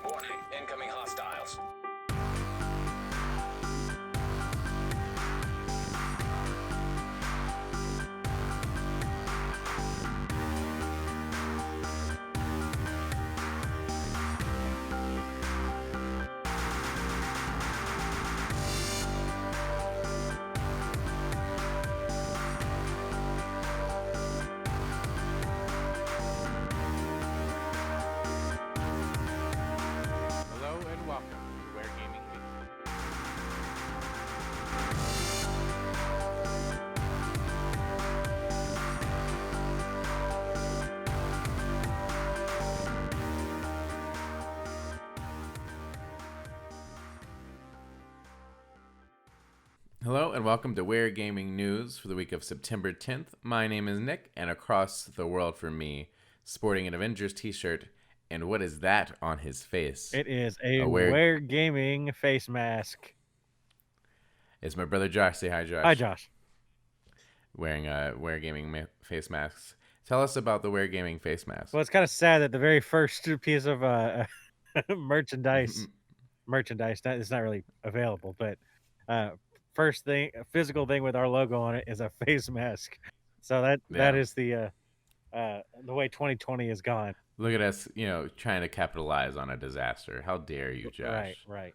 Warning, incoming hostiles. Hello and welcome to Ware Gaming Weekly. Hello and welcome to Ware Gaming News for the week of September 10th. My name is Nick, and across the world from me, sporting an Avengers t-shirt, and what is that on his face? It is a Ware- Ware Gaming face mask. It's my brother Josh. Say hi, Josh. Hi, Josh. Wearing Ware Gaming face masks. Tell us about the Ware Gaming face mask. Well, it's kind of sad that the very first piece of merchandise it's not really available, but first thing, a physical thing with our logo on it is a face mask. So that Yeah. is the way 2020 is gone. Look at us, trying to capitalize on a disaster. How dare you, Josh? Right.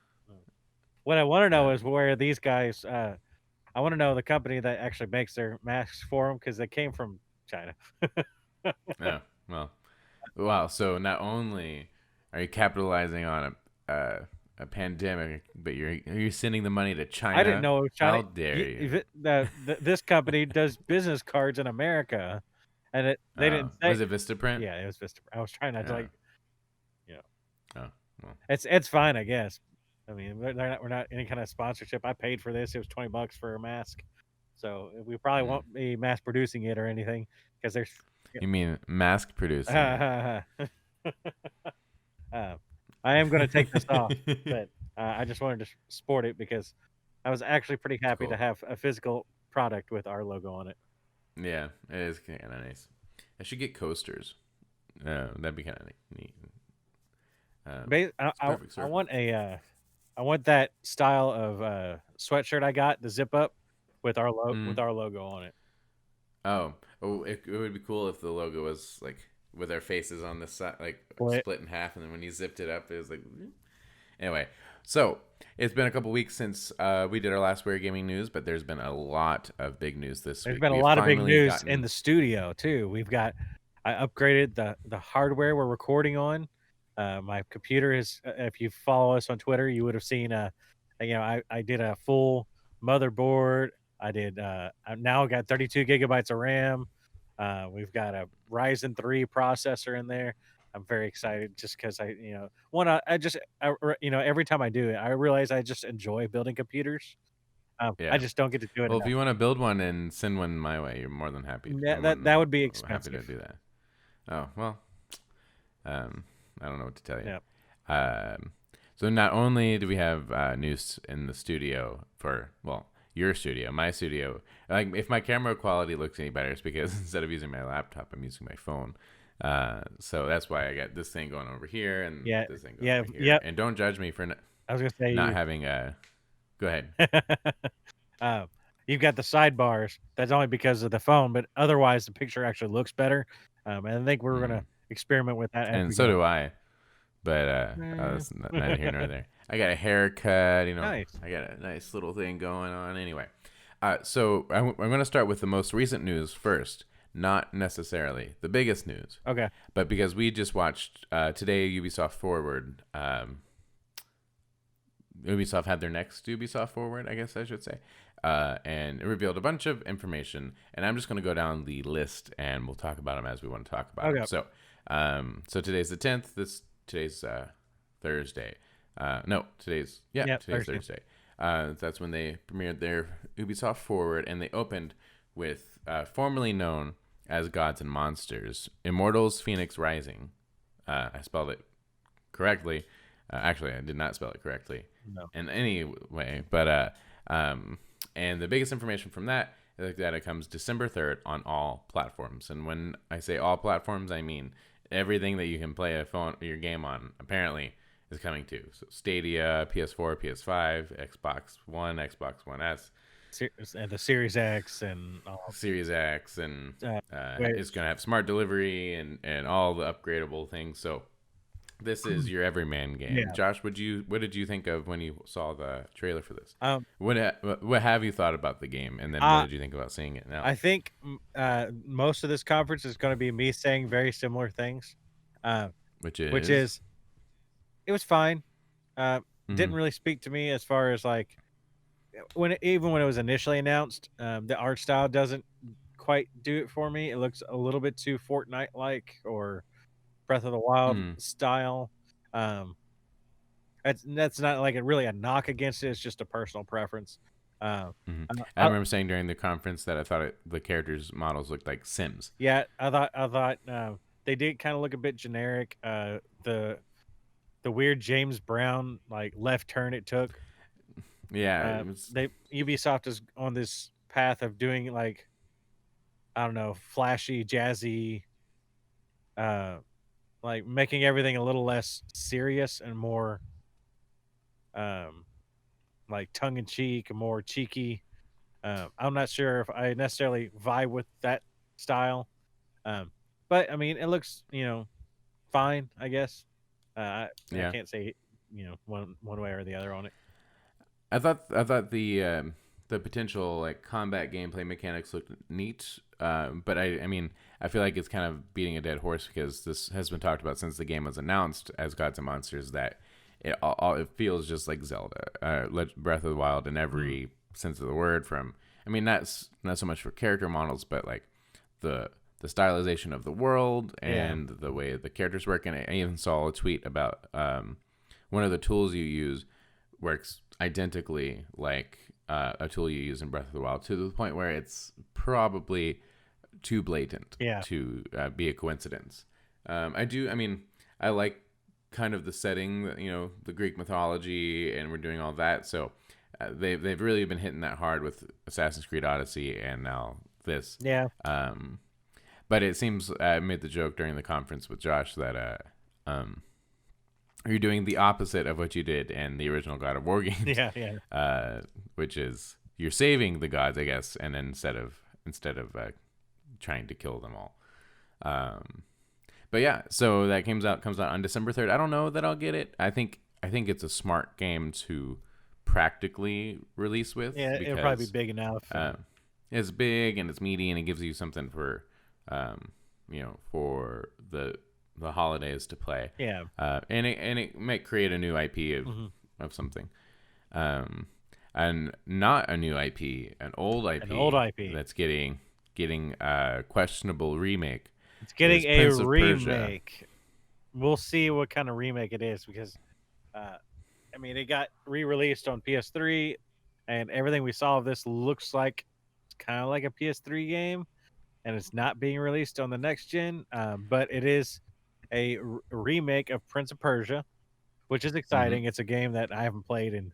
What I want to know is where these guys. I want to know the company that actually makes their masks for them because they came from China. Oh, well. Wow. So not only are you capitalizing on a pandemic, but you're sending the money to China. I didn't know it was China. How dare you? This company does business cards in America, and they didn't say. Was it Vistaprint? Yeah, it was Vista. I was trying not to Oh, well. It's fine, I guess. I mean, we're not any kind of sponsorship. I paid for this. It was $20 for a mask, so we probably won't be mass producing it or anything because there's. You mean mask producing? I am going to take this off, but I just wanted to sport it because I was actually pretty happy to have a physical product with our logo on it. Yeah, it is kind of nice. I should get coasters. That'd be kind of neat. I want that style of sweatshirt I got, the zip up with our logo on it. Oh, it would be cool if the logo was like with our faces on this side, like split in half, and then when you zipped it up, it was like. Anyway, so it's been a couple weeks since we did our last Ware Gaming News, but there's been a lot of big news this week. There's been a lot of big news in the studio too. I upgraded the hardware we're recording on. My computer is. If you follow us on Twitter, you would have seen I did a full motherboard. I now got 32 gigabytes of RAM. We've got a Ryzen 3 processor in there. I'm very excited just because every time I do it, I realize I just enjoy building computers. I just don't get to do it. Well, if you want to build one and send one my way, you're more than happy. That would be expensive. Happy to do that. Oh well, I don't know what to tell you. Yeah. So not only do we have news in the studio for your studio, my studio. Like if my camera quality looks any better, it's because instead of using my laptop, I'm using my phone. So that's why I got this thing going over here and this thing going over here. And don't judge me for I was gonna say not having a. Go ahead. You've got the sidebars. That's only because of the phone, but otherwise the picture actually looks better. And I think we're gonna experiment with that. And so do I. But that's neither here nor there. I got a haircut, Nice. I got a nice little thing going on. Anyway, so I'm going to start with the most recent news first, not necessarily the biggest news. Okay. But because we just watched today, Ubisoft Forward. Ubisoft had their next Ubisoft Forward, I guess I should say, and it revealed a bunch of information. And I'm just going to go down the list, and we'll talk about them as we want to talk about them. So, so today's the 10th. Today's Thursday. Today's Thursday. That's when they premiered their Ubisoft Forward, and they opened with formerly known as Gods and Monsters, Immortals: Phoenix Rising. I spelled it correctly. Actually, I did not spell it correctly in any way. But and the biggest information from that is that it comes December 3rd on all platforms. And when I say all platforms, I mean everything that you can play your game on, apparently, is coming too. So Stadia, PS4, PS5, Xbox One, Xbox One S, and the Series X and all. Series X, and Where, it's going to have smart delivery and all the upgradable things. So this is your everyman game. Yeah. Josh, what did you think of when you saw the trailer for this? What have you thought about the game, and then what did you think about seeing it now? I think most of this conference is going to be me saying very similar things, Which is it was fine. Didn't Mhm. really speak to me as far as like even when it was initially announced. The art style doesn't quite do it for me. It looks a little bit too Fortnite like or Breath of the Wild Mm. style. That's not like really a knock against it. It's just a personal preference. Mhm. Uh, I remember saying during the conference that I thought the characters' models looked like Sims. yeah, I thought they did kind of look a bit generic. The weird James Brown like left turn it took. Yeah, it was. Ubisoft is on this path of doing like, I don't know, flashy, jazzy, uh, like making everything a little less serious and more um like tongue in cheek, more cheeky. I'm not sure if I necessarily vibe with that style. Um, but I mean, it looks fine, I guess. I Yeah, can't say one way or the other on it. I thought the potential like combat gameplay mechanics looked neat. But I mean, I feel like it's kind of beating a dead horse because this has been talked about since the game was announced as Gods and Monsters. That it feels just like Zelda, Breath of the Wild in every sense of the word. From I mean, not so much for character models, but like the stylization of the world and the way the characters work. And I even saw a tweet about one of the tools you use works identically like a tool you use in Breath of the Wild, to the point where it's probably too blatant to be a coincidence. I mean, I like kind of the setting, the Greek mythology, and we're doing all that. So they've really been hitting that hard with Assassin's Creed Odyssey and now this. Yeah. But it seems I made the joke during the conference with Josh that you're doing the opposite of what you did in the original God of War games. Yeah. Which is you're saving the gods, I guess, and then instead of trying to kill them all. But yeah, so that comes out on December 3rd. I don't know that I'll get it. I think it's a smart game to practically release with. Yeah, because, it'll probably be big enough. It's big and it's meaty and it gives you something for for the holidays to play. Yeah. And it might create a new IP of something. And not a new IP, an old IP. An old IP that's getting a questionable remake. It's getting a remake. We'll see what kind of remake it is because, I mean, it got re-released on PS3, and everything we saw of this looks like it's kind of like a PS3 game, and it's not being released on the next gen. But it is a remake of Prince of Persia, which is exciting. It's a game that I haven't played in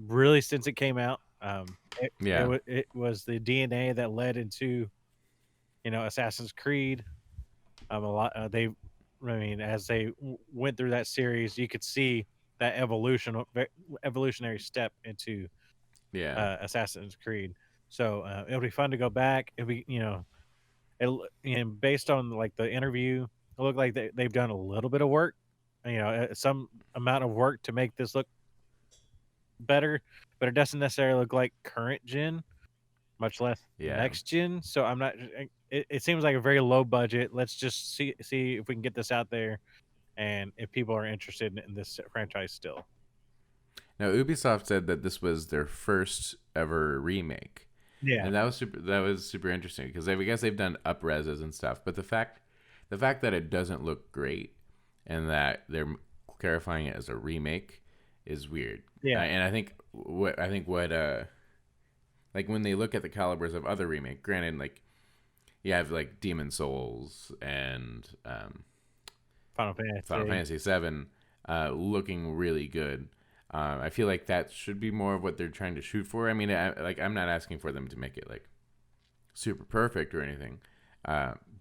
really since it came out. It was the DNA that led into Assassin's Creed. A lot as they went through that series, you could see that evolutionary step into Assassin's Creed. So it'll be fun to go back. It'll be based on like the interview, it looked like they've done a little bit of work, some amount of work to make this look better, but it doesn't necessarily look like current gen, much less next gen. So I'm not. It seems like a very low budget. Let's just see if we can get this out there, and if people are interested in this franchise still. Now Ubisoft said that this was their first ever remake. Yeah, and that was super interesting because I guess they've done up-reses and stuff, but the fact that it doesn't look great and that they're clarifying it as a remake is weird. Yeah, and I think what like when they look at the calibers of other remake, granted, like you have like Demon Souls and Final Fantasy VII looking really good. I feel like that should be more of what they're trying to shoot for. I mean, I'm not asking for them to make it like super perfect or anything,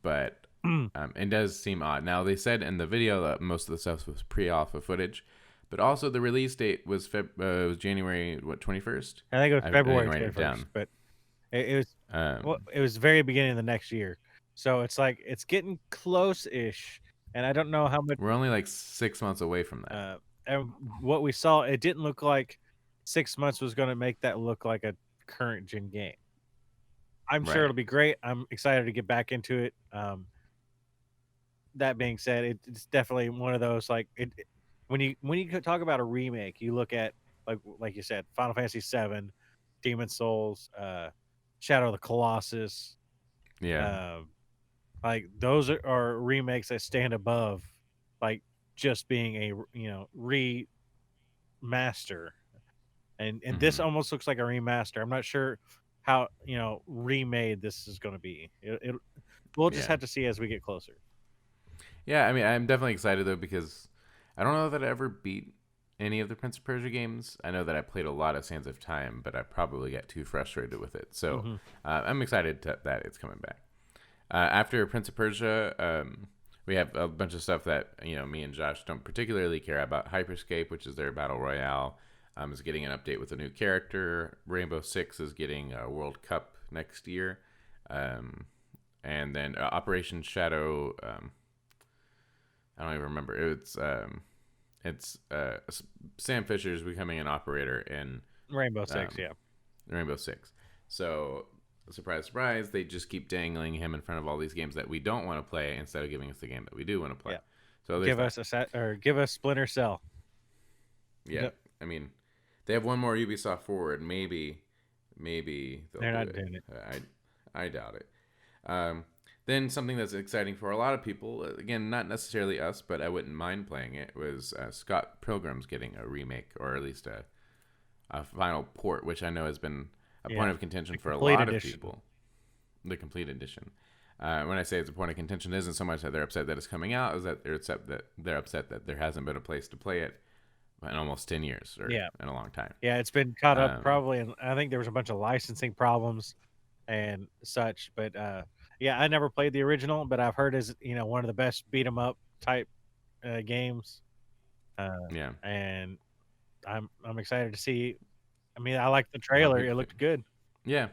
but It does seem odd. Now they said in the video that most of the stuff was pre-alpha footage, but also the release date was was January 21st. I think it was I February didn't write it 21st, down. but it was well, Um, it was very beginning of the next year. So it's like it's getting close-ish, and I don't know how much. we're only like 6 months away from that. And what we saw, it didn't look like 6 months was going to make that look like a current gen game. I'm sure Right. it'll be great. I'm excited to get back into it. That being said, it's definitely one of those like when you talk about a remake, you look at like you said, Final Fantasy VII, Demon Souls, Shadow of the Colossus. Yeah. Like those are remakes that stand above like just being a remaster, and this almost looks like a remaster. I'm not sure how remade this is going to be. We'll just Yeah. have to see as we get closer. Yeah, I mean, I'm definitely excited though because I don't know that I ever beat any of the Prince of Persia games. I know that I played a lot of Sands of Time, but I probably got too frustrated with it. So I'm excited that it's coming back. After Prince of Persia, we have a bunch of stuff that me and Josh don't particularly care about. Hyperscape, which is their battle royale, is getting an update with a new character. Rainbow Six is getting a World Cup next year, and then Operation Shadow. I don't even remember. It's Sam Fisher's becoming an operator in Rainbow Six, yeah. Rainbow Six. So surprise, surprise, they just keep dangling him in front of all these games that we don't want to play instead of giving us the game that we do want to play. Yeah. So give us a set or give us Splinter Cell. Yeah, Yep. I mean, they have one more Ubisoft forward. Maybe they're not doing it. I doubt it. Then something that's exciting for a lot of people, again, not necessarily us, but I wouldn't mind playing it, was Scott Pilgrim's getting a remake, or at least a final port, which I know has been a point of contention for a lot of people. The complete edition. When I say it's a point of contention, it isn't so much that they're upset that it's coming out, is that they're upset that there hasn't been a place to play it in almost 10 years, or in a long time. Yeah, it's been caught up probably, and I think there was a bunch of licensing problems and such, but yeah, I never played the original, but I've heard is one of the best beat 'em up type games. And I'm excited to see. I mean, I like the trailer; it looked good. Yeah,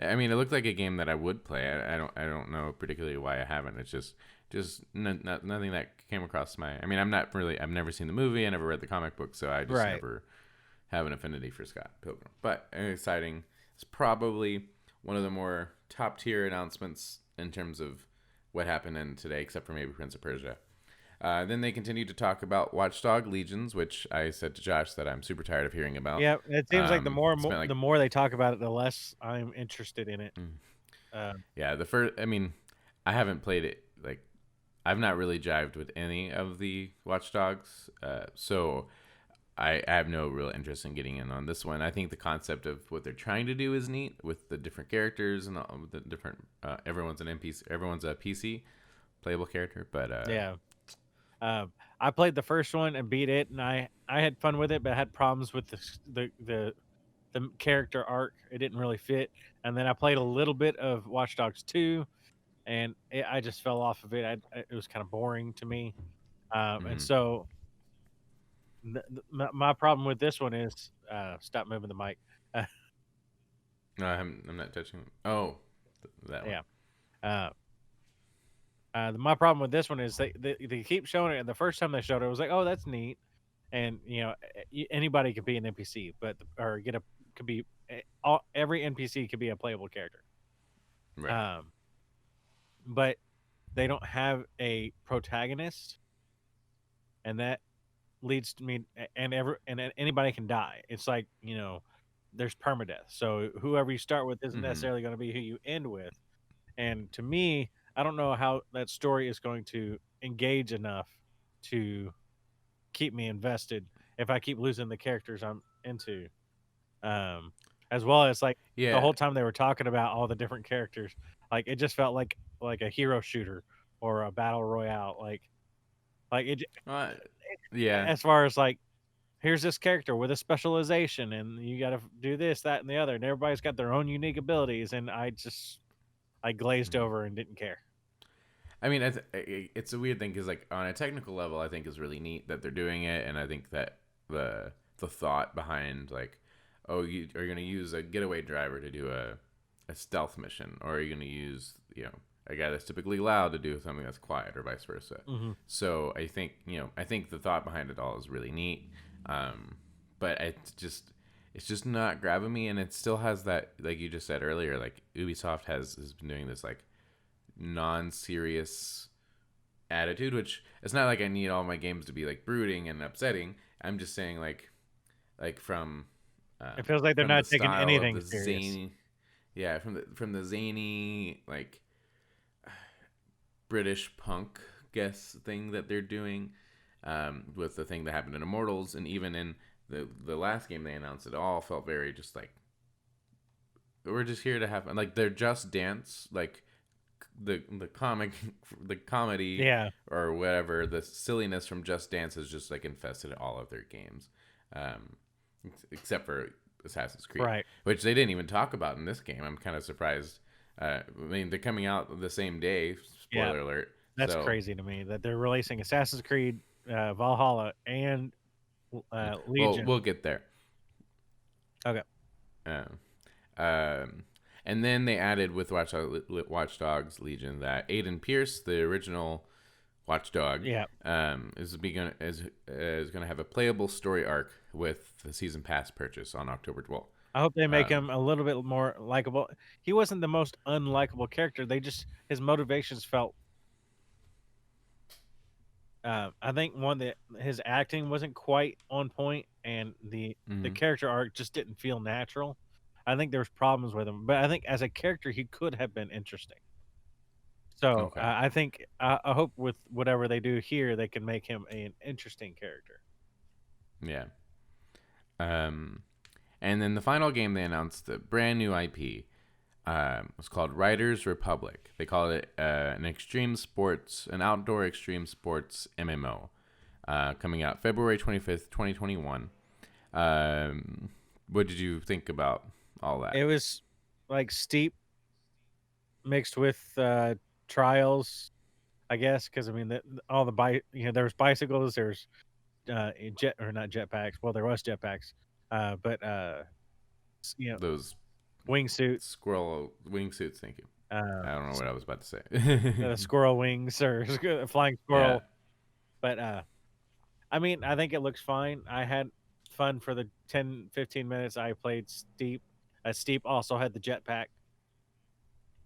I mean, it looked like a game that I would play. I don't know particularly why I haven't. It's just nothing that came across my. I mean, I've never seen the movie. I never read the comic book, so I just never have an affinity for Scott Pilgrim. But exciting. It's probably one of the more top tier announcements in terms of what happened in today, except for maybe Prince of Persia. Then they continued to talk about Watchdog Legions, which I said to Josh that I'm super tired of hearing about. Yeah, it seems like the more they talk about it, the less I'm interested in it. Yeah, I mean, I haven't played it. Like, I've not really jived with any of the Watchdogs, so I have no real interest in getting in on this one. I think the concept of what they're trying to do is neat with the different characters and all the different. Everyone's an NPC. Everyone's a PC playable character, but yeah. I played the first one and beat it, and I had fun with it, but I had problems with the character arc. It didn't really fit. And then I played a little bit of Watch Dogs 2, and I just fell off of it. It was kind of boring to me. And so my problem with this one is stop moving the mic. No, I'm not touching. Oh, that one. Yeah. My problem with this one is they keep showing it, and the first time they showed it, I was like, oh, that's neat, and anybody could be an NPC, every NPC could be a playable character, right? But they don't have a protagonist, and that leads to me, and anybody can die. It's like there's permadeath, so whoever you start with isn't necessarily going to be who you end with, and to me, I don't know how that story is going to engage enough to keep me invested if I keep losing the characters I'm into. As well as the whole time they were talking about all the different characters, like it just felt like a hero shooter or a battle royale. As far as here's this character with a specialization, and you got to do this, that, and the other, and everybody's got their own unique abilities, and I glazed over and didn't care. I mean, it's a weird thing because, like, on a technical level, I think is really neat that they're doing it, and I think that the thought behind, like, oh, you are going to use a getaway driver to do a stealth mission, or are you going to use, a guy that's typically loud to do something that's quiet, or vice versa. Mm-hmm. So I think the thought behind it all is really neat, but it's just not grabbing me, and it still has that, like you just said earlier, like Ubisoft has been doing this like non-serious attitude, which it's not like I need all my games to be like brooding and upsetting. I'm just saying like it feels like they're from the not taking style of anything the serious. zany, yeah, from the zany like British punk guess thing that they're doing, with the thing that happened in Immortals, and even in the last game they announced, it all felt very just like we're just here to have like their Just Dance, like the comic, the comedy, Yeah. or whatever, the silliness from Just Dance has just like infested all of their games, except for Assassin's Creed, Right. which they didn't even talk about in this game. I'm kind of surprised. I mean, they're coming out the same day. Spoiler alert. That's So, crazy to me that they're releasing Assassin's Creed, Valhalla, and well, Legion. we'll get there. Okay. Um, and then they added with Watchdogs Legion that Aiden Pierce, the original Watchdog, is gonna have a playable story arc with the season pass purchase on October 12th. I hope they make him a little bit more likable. He wasn't the most unlikable character. His motivations felt. I think his acting wasn't quite on point, and the character arc just didn't feel natural. I think there was problems with him, but I think as a character he could have been interesting. So Okay. I think I hope with whatever they do here, they can make him an interesting character. Yeah. And then the final game they announced, the brand new IP, was called Riders Republic. They call it an outdoor extreme sports MMO, coming out February 25th, 2021. What did you think about all that? It was like Steep mixed with Trials, I guess, because I mean there's bicycles, there's not jetpacks. Well, there was jetpacks, but Those wingsuits, squirrel wingsuits. Thank you. I don't know what I was about to say. squirrel wings or flying squirrel. Yeah. But I mean, I think it looks fine. I had fun for the 10-15 minutes I played Steep. Steep also had the jetpack.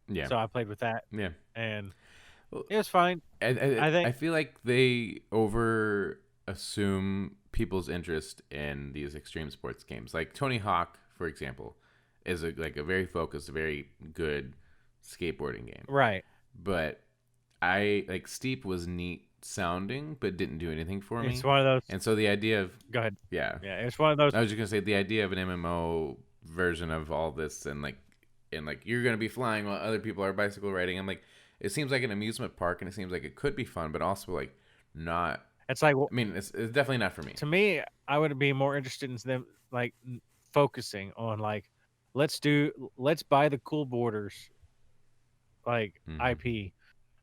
Yeah. So I played with that. Yeah. And it was fine. I feel like they over assume people's interest in these extreme sports games. Like Tony Hawk, for example, is a very focused, very good skateboarding game. Right. But Steep was neat sounding, but didn't do anything for me. It's one of those. And so the idea of Go ahead. Yeah, it's one of those. I was just gonna say the idea of an MMO version of all this, and you're gonna be flying while other people are bicycle riding. I'm like, it seems like an amusement park, and it seems like it could be fun, but also like not. It's like, I mean, it's definitely not for me. To me, I would be more interested in them like focusing on like, let's buy the Cool Borders IP,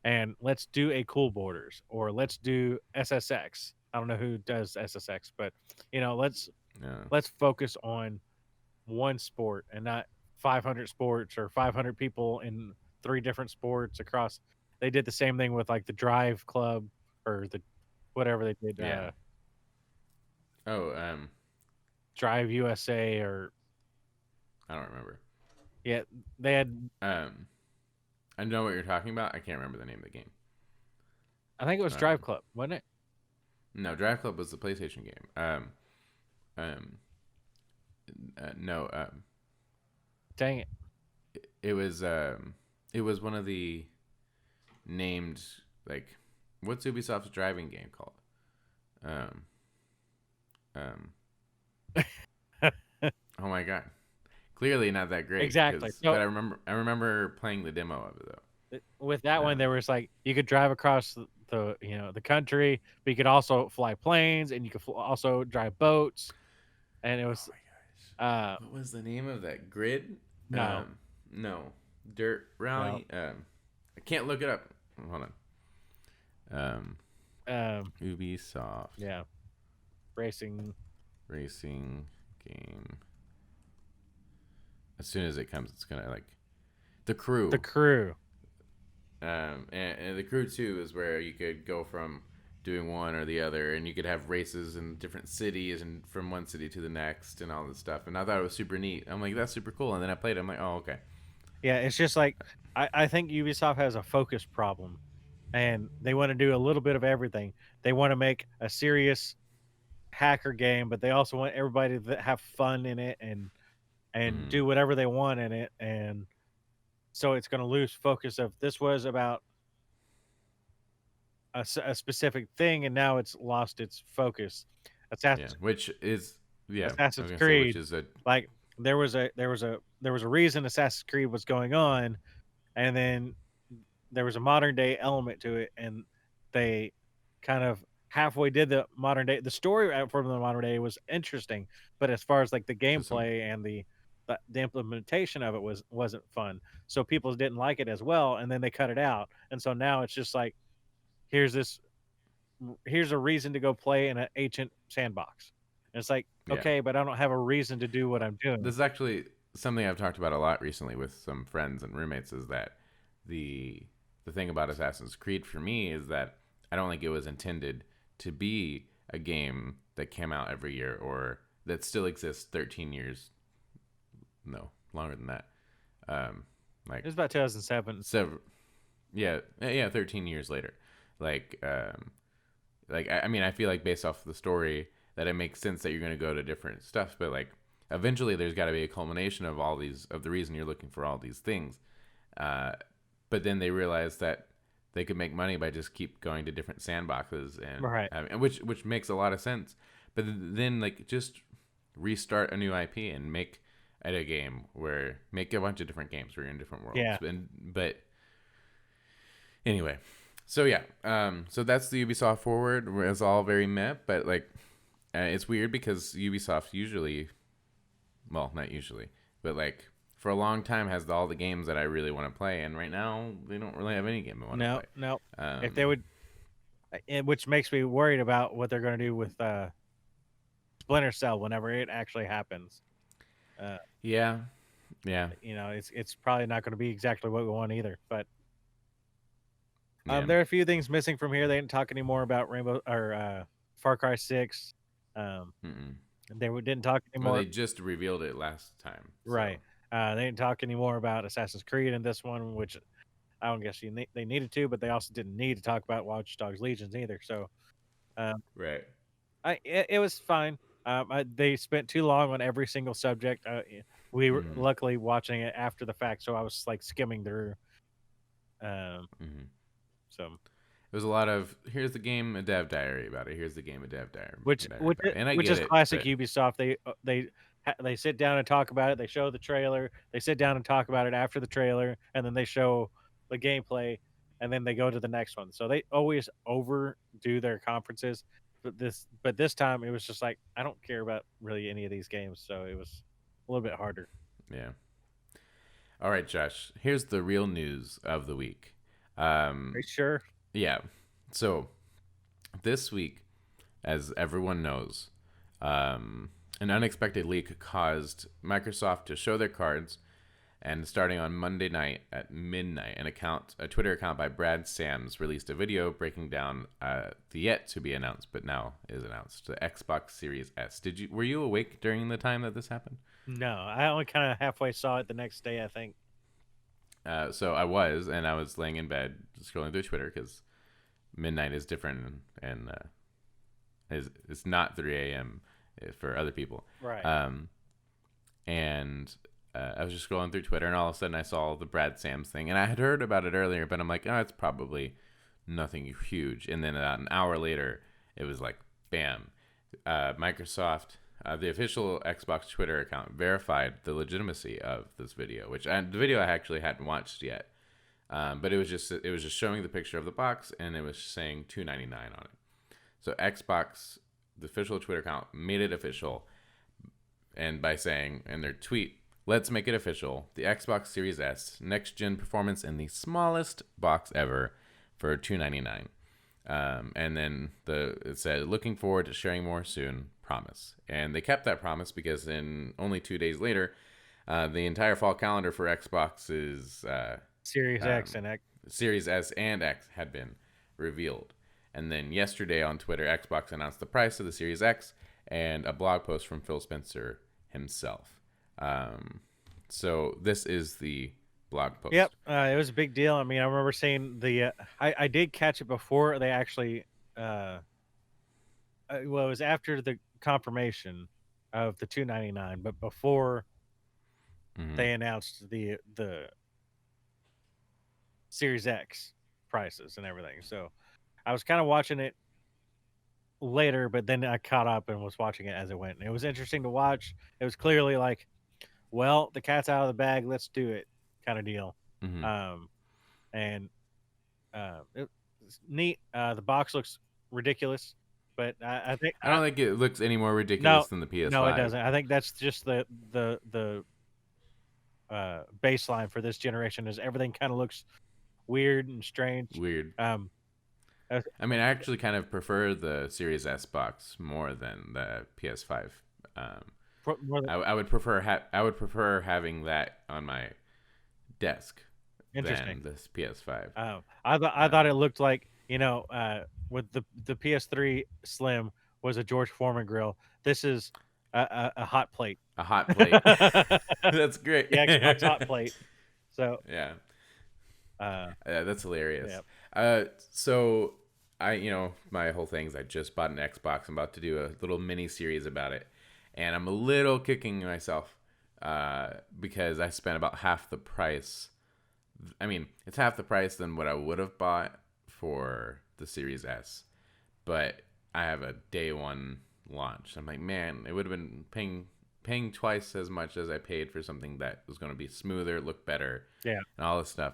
and let's do a Cool Borders, or let's do SSX. I don't know who does SSX, but let's focus on one sport and not 500 sports or 500 people in 3 different sports across. They did the same thing with like the Drive Club or the whatever they did. Yeah. Drive USA, or I don't remember. Yeah, they had. I know what you're talking about. I can't remember the name of the game. I think it was Drive Club, wasn't it? No, Drive Club was the PlayStation game. No. Dang it! It was one of the named, like, what's Ubisoft's driving game called? Oh my god! Clearly not that great. Exactly. But I remember playing the demo of it though. With that one, there was like you could drive across the country, but you could also fly planes, and you could also drive boats, and it was. Oh my gosh! What was the name of that? Grid? No. No. Dirt Rally. No. I can't look it up. Hold on. Ubisoft. Yeah. Racing game. As soon as it comes, it's gonna like the crew. The Crew. And the Crew 2 is where you could go from doing one or the other, and you could have races in different cities and from one city to the next and all this stuff. And I thought it was super neat. I'm like, that's super cool. And then I played it. I'm like, oh, okay. Yeah, it's just like I think Ubisoft has a focus problem, and they want to do a little bit of everything. They want to make a serious hacker game, but they also want everybody to have fun in it and do whatever they want in it. And so it's going to lose focus of this was about a specific thing, and now it's lost its focus. Yeah, which is Assassin's say, Creed, which is like there was a reason Assassin's Creed was going on, and then there was a modern day element to it, and they kind of halfway did the modern day. The story from the modern day was interesting, but as far as like the gameplay and the implementation of it wasn't fun. So people didn't like it as well, and then they cut it out, and so now it's just like here's a reason to go play in an ancient sandbox. And it's like, okay, but I don't have a reason to do what I'm doing. This is actually something I've talked about a lot recently with some friends and roommates, is that the thing about Assassin's Creed for me is that I don't think it was intended to be a game that came out every year or that still exists 13 years. No, longer than that. Like it was about 2007. Yeah, 13 years later. I mean, I feel like based off the story that it makes sense that you're going to go to different stuff, but like eventually there's got to be a culmination of all these, of the reason you're looking for all these things. But then they realized that they could make money by just keep going to different sandboxes and which makes a lot of sense. But then like just restart a new IP and make a game where make a bunch of different games where you're in different worlds. Yeah. But anyway, so yeah, so that's the Ubisoft forward. It's all very meh, but like it's weird because Ubisoft usually, well, not usually, but like for a long time has all the games that I really want to play, and right now they don't really have any game I want to play. No. If they would, which makes me worried about what they're going to do with Splinter Cell whenever it actually happens. Yeah. You know, it's probably not going to be exactly what we want either. But there are a few things missing from here. They didn't talk anymore about Rainbow or Far Cry 6. They didn't talk anymore. Well, they just revealed it last time, so. Right? They didn't talk anymore about Assassin's Creed in this one, which I don't guess they needed to, but they also didn't need to talk about Watchdog Legions either. So, right. It was fine. They spent too long on every single subject. We were luckily watching it after the fact, so I was like skimming through. So it was a lot of here's the game, a dev diary about it. Here's the game, a dev diary, which is classic Ubisoft. They sit down and talk about it. They show the trailer. They sit down and talk about it after the trailer, and then they show the gameplay, and then they go to the next one. So they always overdo their conferences. But this time it was just like I don't care about really any of these games, so it was a little bit harder. Yeah. All right, Josh. Here's the real news of the week. Are you sure? Yeah. So this week, as everyone knows, an unexpected leak caused Microsoft to show their cards, and starting on Monday night at midnight, a Twitter account by Brad Sams released a video breaking down the yet to be announced, but now is announced, the Xbox Series S. Were you awake during the time that this happened? No, I only kind of halfway saw it the next day, I think. So I was laying in bed scrolling through Twitter because midnight is different and it's not 3 a.m. for other people. Right. And I was just scrolling through Twitter, and all of a sudden I saw the Brad Sams thing, and I had heard about it earlier, but I'm like, oh, it's probably nothing huge. And then about an hour later, it was like, bam, Microsoft. The official Xbox Twitter account verified the legitimacy of this video, the video I actually hadn't watched yet, but it was just showing the picture of the box, and it was saying $299 on it. So Xbox, the official Twitter account, made it official, and by saying in their tweet, "Let's make it official: the Xbox Series S, next gen performance in the smallest box ever for $299." And then it said, looking forward to sharing more soon, promise. And they kept that promise because in only 2 days later, the entire fall calendar for Xbox is Series X and X. Series S and X had been revealed. And then yesterday on Twitter, Xbox announced the price of the Series X and a blog post from Phil Spencer himself. So this is the blog post. Yep, it was a big deal. I mean, I remember seeing the. I did catch it before they actually. Well, it was after the confirmation of the $299, but before they announced the Series X prices and everything. So I was kind of watching it later, but then I caught up and was watching it as it went. And it was interesting to watch. It was clearly like, well, the cat's out of the bag, let's do it kind of deal. And it's neat. The box looks ridiculous, but I think I don't think it looks any more ridiculous than the PS5. No, it doesn't. I think that's just the baseline for this generation. Is everything kind of looks weird and strange. I mean, I actually kind of prefer the Series S box more than the PS5. I would prefer having that on my desk than this PS5. I thought it looked like, with the PS3 Slim was a George Foreman grill. This is a hot plate. A hot plate. That's great. The Xbox hot plate. So yeah. That's hilarious. Yep. So my whole thing is I just bought an Xbox. I'm about to do a little mini series about it, and I'm a little kicking myself because I spent about half the price. I mean, it's half the price than what I would have bought for the Series S, but I have a day one launch. I'm like, man, it would have been paying twice as much as I paid for something that was going to be smoother, look better, and all this stuff.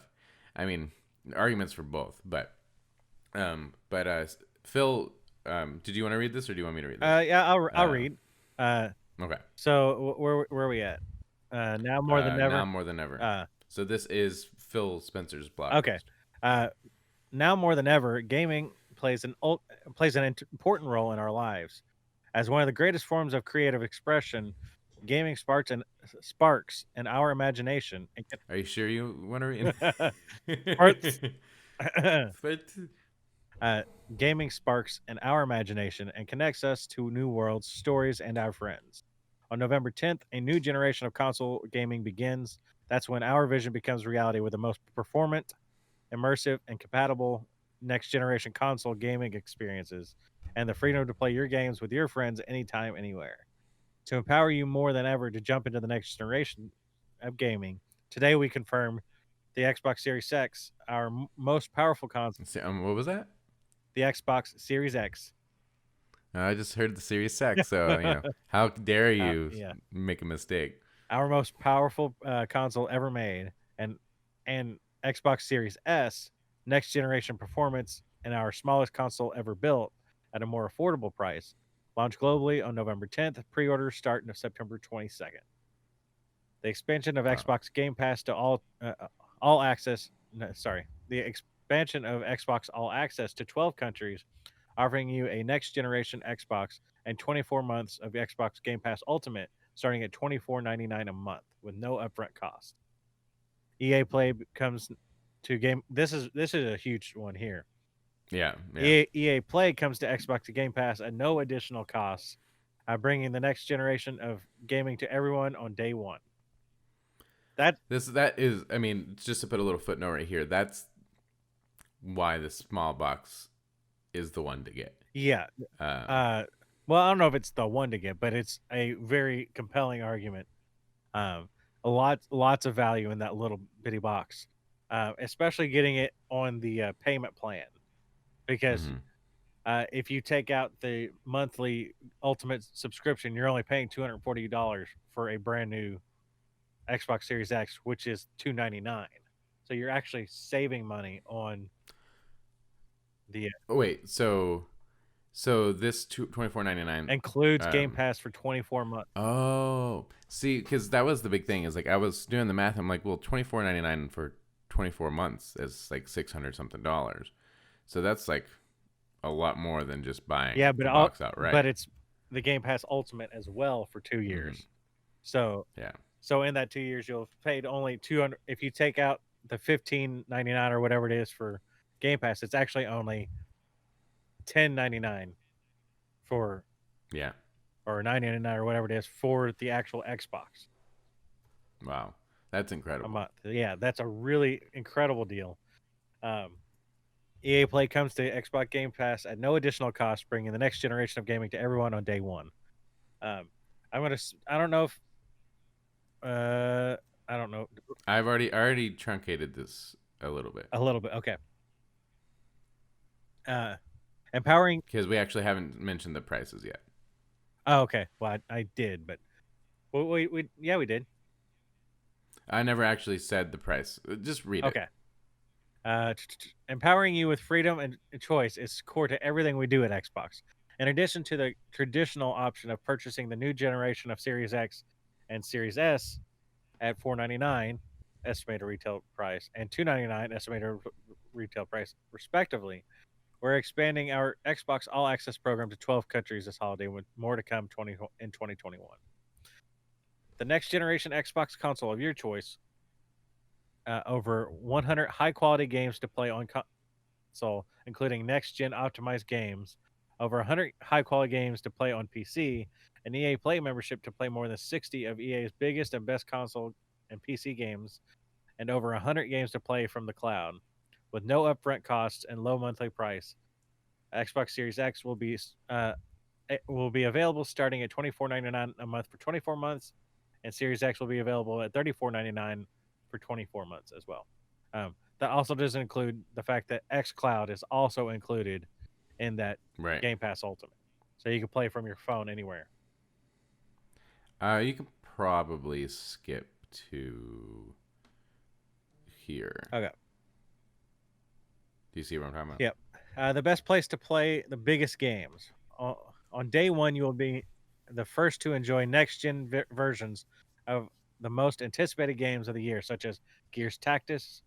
I mean, arguments for both, but Phil, did you want to read this or do you want me to read this? Yeah, I'll read. Okay. So where are we at? Now more than ever. Now more than ever. So this is Phil Spencer's blog. Okay. Now more than ever, gaming plays an important role in our lives. As one of the greatest forms of creative expression, gaming sparks in our imagination. Are you sure you want to read? Gaming sparks in our imagination and connects us to new worlds, stories, and our friends. On November 10th, a new generation of console gaming begins. That's when our vision becomes reality with the most performant, immersive, and compatible next-generation console gaming experiences and the freedom to play your games with your friends anytime, anywhere. To empower you more than ever to jump into the next generation of gaming, today we confirm the Xbox Series X, our most powerful console. What was that? The Xbox Series X. I just heard the Series X, so how dare you make a mistake? Our most powerful console ever made, and Xbox Series S, next generation performance, and our smallest console ever built at a more affordable price. Launch globally on November 10th. Pre-orders start on September 22nd. The expansion of Xbox Game Pass to all access. The expansion of Xbox All Access to 12 countries, offering you a next generation Xbox and 24 months of Xbox Game Pass Ultimate, starting at $24.99 a month with no upfront cost. EA Play comes to game. This is a huge one here. Yeah. EA Play comes to Xbox Game Pass at no additional costs, bringing the next generation of gaming to everyone on day one. That is, I mean, just to put a little footnote right here, that's why the small box is the one to get. Yeah. Well, I don't know if it's the one to get, but it's a very compelling argument. Lots of value in that little bitty box, especially getting it on the payment plan, because if you take out the monthly Ultimate subscription, you're only paying $240 for a brand new Xbox Series X, which is $299. So you're actually saving money on the. Wait, so this $24.99 includes Game Pass for 24 months. Oh, see, because that was the big thing. Is like I was doing the math. I'm like, well, $24.99 for 24 months is like $600 something. So that's like a lot more than just buying Yeah, the box outright. but it's the Game Pass Ultimate as well for 2 years. Mm-hmm. So yeah. So in that 2 years, you'll have paid only 200. If you take out the $15.99 or whatever it is for Game Pass, it's actually only $10.99 for Yeah. or $9.99 or whatever it is for the actual Xbox Wow. That's a incredible. month. Yeah, that's a really incredible deal. EA Play comes to Xbox Game Pass at no additional cost, bringing the next generation of gaming to everyone on day one. I don't know if I don't know. I already truncated this a little bit. A little bit, okay. Empowering. Because we actually haven't mentioned the prices yet. Oh, okay. Well, I did, but we did. I never actually said the price. Just read Okay. it. Empowering you with freedom and choice is core to everything we do at Xbox. In addition to the traditional option of purchasing the new generation of Series X and Series S at $499 estimated retail price and $299 estimated retail price, respectively, we're expanding our Xbox All Access program to 12 countries this holiday, with more to come in 2021. The next generation Xbox console of your choice, over 100 high-quality games to play on console, including next-gen optimized games, over 100 high-quality games to play on PC, an EA Play membership to play more than 60 of EA's biggest and best console and PC games, and over 100 games to play from the cloud, with no upfront costs and low monthly price. Xbox Series X will be available starting at $24.99 a month for 24 months, and Series X will be available at $34.99 for 24 months as well. That also doesn't include the fact that xCloud is also included in that Game Pass Ultimate, so you can play from your phone anywhere. You can probably skip to here. Okay. Do you see what I'm talking about? Yep. The best place to play the biggest games. On day one, you will be the first to enjoy next-gen versions of the most anticipated games of the year, such as Gears Tactics,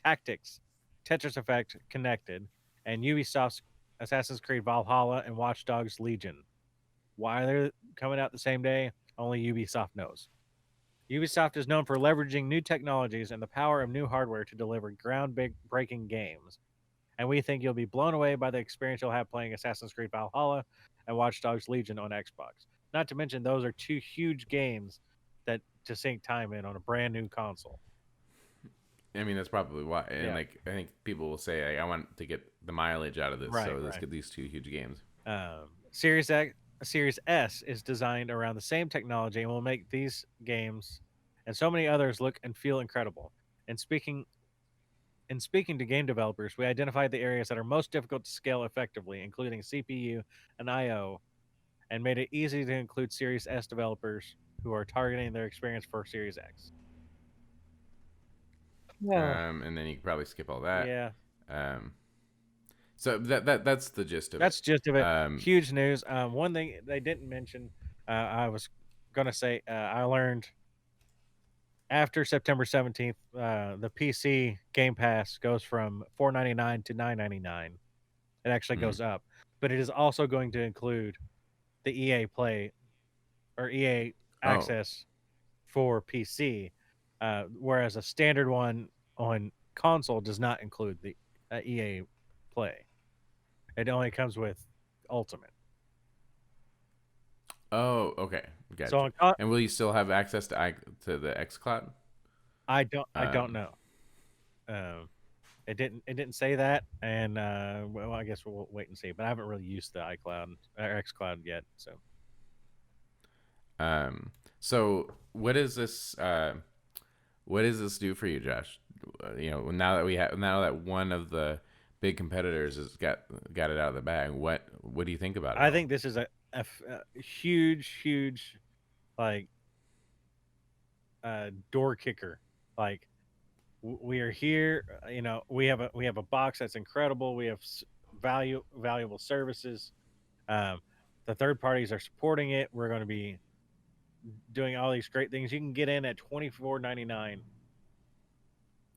Tetris Effect Connected, and Ubisoft's Assassin's Creed Valhalla and Watchdogs Legion. Why they're coming out the same day, only Ubisoft knows. Ubisoft is known for leveraging new technologies and the power of new hardware to deliver groundbreaking games. And we think you'll be blown away by the experience you'll have playing Assassin's Creed Valhalla and Watch Dogs Legion on Xbox. Not to mention, those are two huge games that to sink time in on a brand new console. I mean, that's probably why. And I think people will say, I want to get the mileage out of this, so let's get these two huge games. Series S is designed around the same technology and will make these games and so many others look and feel incredible. And speaking to game developers, we identified the areas that are most difficult to scale effectively, including CPU and I/O, and made it easy to include Series S developers who are targeting their experience for Series X. And then you can probably skip all that. Yeah. So that's the gist of it. That's the gist of it. Huge news. One thing they didn't mention, I was going to say, I learned after September 17th, the PC Game Pass goes from $4.99 to $9.99. It actually goes up, but it is also going to include the EA Play or EA Access for PC, whereas a standard one on console does not include the EA Play. It only comes with Ultimate. Oh, okay, gotcha. So and will you still have access to the xCloud? I don't know. It didn't say that, and well, I guess we'll wait and see. But I haven't really used the iCloud or xCloud yet, so. So what is this? What does this do for you, Josh? Now that one of the big competitors has got it out of the bag, what do you think about it? I think this is a huge like door kicker. Like we are here, we have a box that's incredible. We have valuable services. The third parties are supporting it. We're going to be doing all these great things. You can get in at $24.99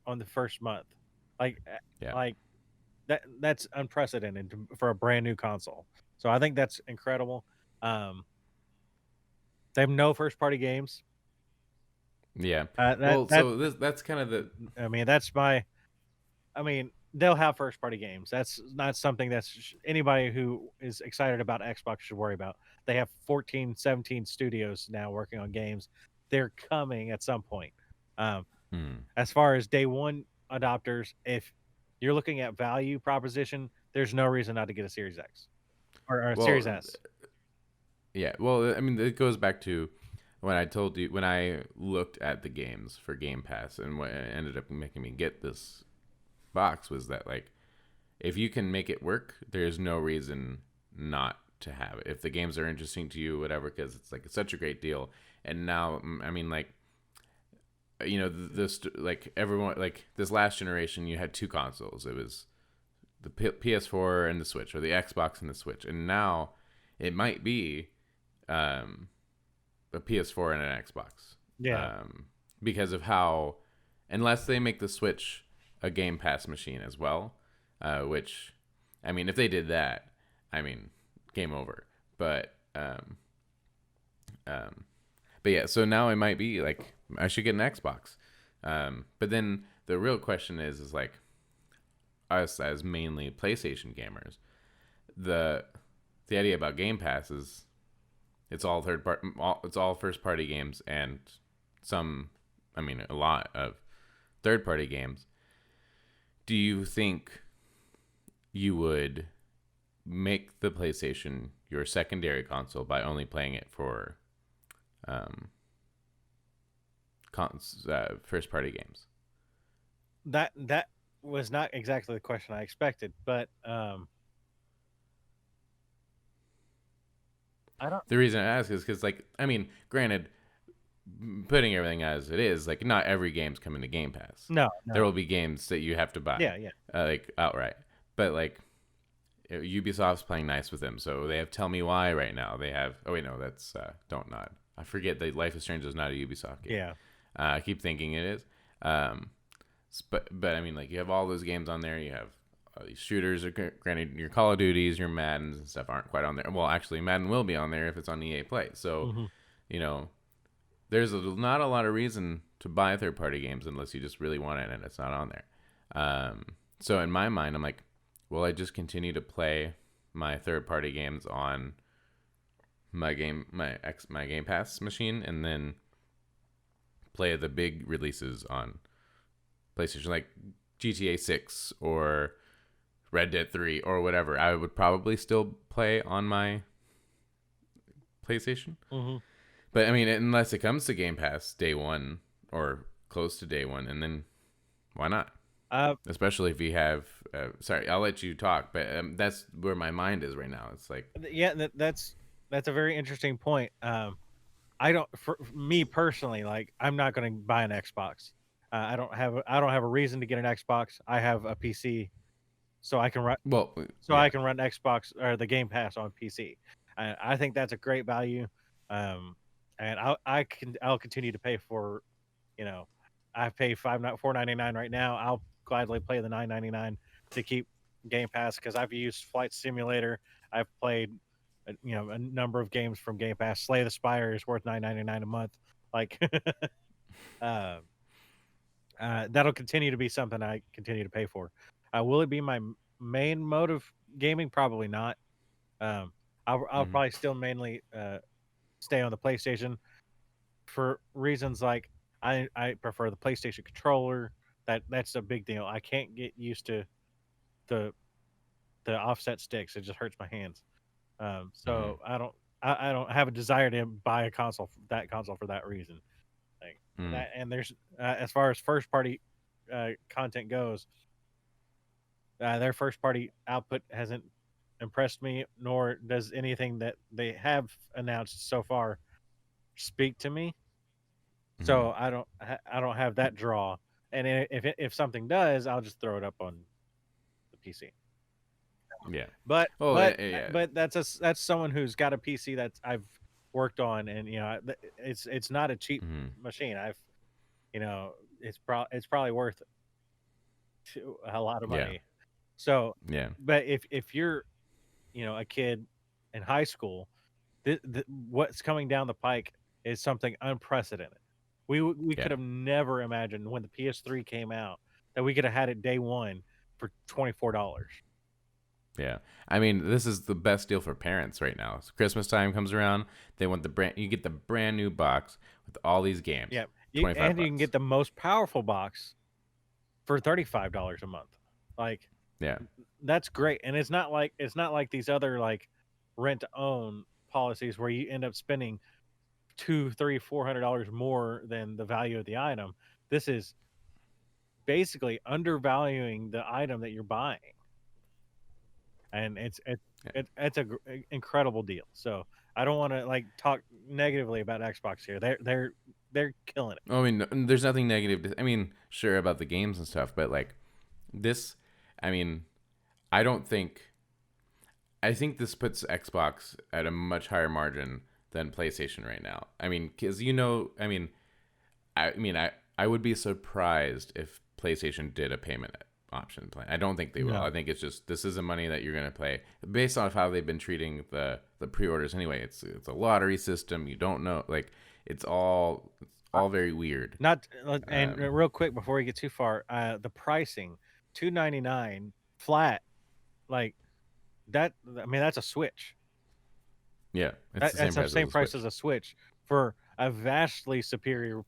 on the first month. Like that's unprecedented for a brand new console. So I think that's incredible. Um, they have no first party games. Yeah. That Well, that so that's kind of the I mean that's my I mean, they'll have first party games. That's not something anybody who is excited about Xbox should worry about. They have 14, 17 studios now working on games. They're coming at some point. Um, hmm. as far as day one adopters, if you're looking at value proposition, there's no reason not to get a Series X or a Series Well, S. yeah. Well, I mean, it goes back to when I told you when I looked at the games for Game Pass, and what ended up making me get this box was that, like, if you can make it work, there's no reason not to have it. If the games are interesting to you, whatever, because it's such a great deal. And now, I mean, like, you know, this, like, everyone, like, this last generation, you had two consoles. It was the PS4 and the Switch, or the Xbox and the Switch. And now it might be a PS4 and an Xbox. Yeah. Because of how, unless they make the Switch a Game Pass machine as well, which, I mean, if they did that, I mean, game over. But yeah, so now it might be like I should get an Xbox. But then the real question is like, us as mainly PlayStation gamers, the idea about Game Pass is it's all it's all first party games and some, I mean, a lot of third party games. Do you think you would make the PlayStation your secondary console by only playing it for first party games? That was not exactly the question I expected, but I don't. The reason I ask is because, like, I mean, granted, putting everything as it is, like, not every game's coming to Game Pass. No, There will be games that you have to buy. Yeah, yeah. Like, outright. But, like, Ubisoft's playing nice with them, so they have Tell Me Why right now. They have, oh wait, no, that's Don't Nod. I forget that Life is Strange is not a Ubisoft game. Yeah. I keep thinking it is. But I mean, like, you have all those games on there. You have these shooters. Granted, your Call of Duties, your Maddens and stuff aren't quite on there. Well, actually, Madden will be on there if it's on EA Play. So, you know, there's not a lot of reason to buy third-party games unless you just really want it and it's not on there. So in my mind, I'm like, will I just continue to play my third-party games on my Game Pass machine and then play the big releases on PlayStation, like GTA 6 or Red Dead 3 or whatever? I would probably still play on my PlayStation. But I mean, unless it comes to Game Pass day one or close to day one, and then why not? Especially if you have. Sorry, I'll let you talk, but that's where my mind is right now. It's like, yeah, that's a very interesting point. I don't, for me personally, like, I'm not going to buy an Xbox. I don't have a reason to get an Xbox. I have a PC, so I can run. well, I can run Xbox or the Game Pass on PC. I think that's a great value, and I'll continue to pay for, you know, I pay $4.99 right now. I'll gladly play the $9.99 to keep Game Pass because I've used Flight Simulator. I've played, a number of games from Game Pass. Slay the Spire is worth $9.99 a month. Like, that'll continue to be something I continue to pay for. Will it be my main mode of gaming? Probably not. I'll probably still mainly stay on the PlayStation for reasons like I prefer the PlayStation controller. That's a big deal. I can't get used to the offset sticks. It just hurts my hands. So I don't have a desire to buy a console for that reason. Like that, and there's as far as first party content goes, their first party output hasn't impressed me, nor does anything that they have announced so far speak to me. So I don't have that draw. And if something does, I'll just throw it up on the PC. Yeah. But yeah. but that's someone who's got a PC that I've worked on, and it's not a cheap machine. It's probably worth a lot of money. So, Yeah. but if you're, a kid in high school, what's coming down the pike is something unprecedented. We Yeah. could have never imagined when the PS3 came out that we could have had it day one for $24. Yeah. I mean, this is the best deal for parents right now. So Christmas time comes around, they want you get the brand new box with all these games. Yeah, 25 you can bucks. get the most powerful box for $35 a month. Like Yeah. that's great, and it's not like these other like rent to own policies where you end up spending two, three, $400 more than the value of the item. This is basically undervaluing the item that you're buying, and it's incredible deal. So I don't want to like talk negatively about Xbox here. They're killing it. I mean, there's nothing negative I mean, sure about the games and stuff, but like this, I mean, I don't think I think this puts Xbox at a much higher margin than PlayStation right now. I mean, cuz I would be surprised if PlayStation did a payment option plan. I don't think they will. No. I think it's just this is the money that you're going to pay based on how they've been treating the pre-orders anyway. It's a lottery system. You don't know, like it's all very weird. Not and real quick before we get too far, the pricing, $299 flat, like that. I mean, that's a Switch. Yeah, it's That's the same price Switch. as a Switch for a vastly superior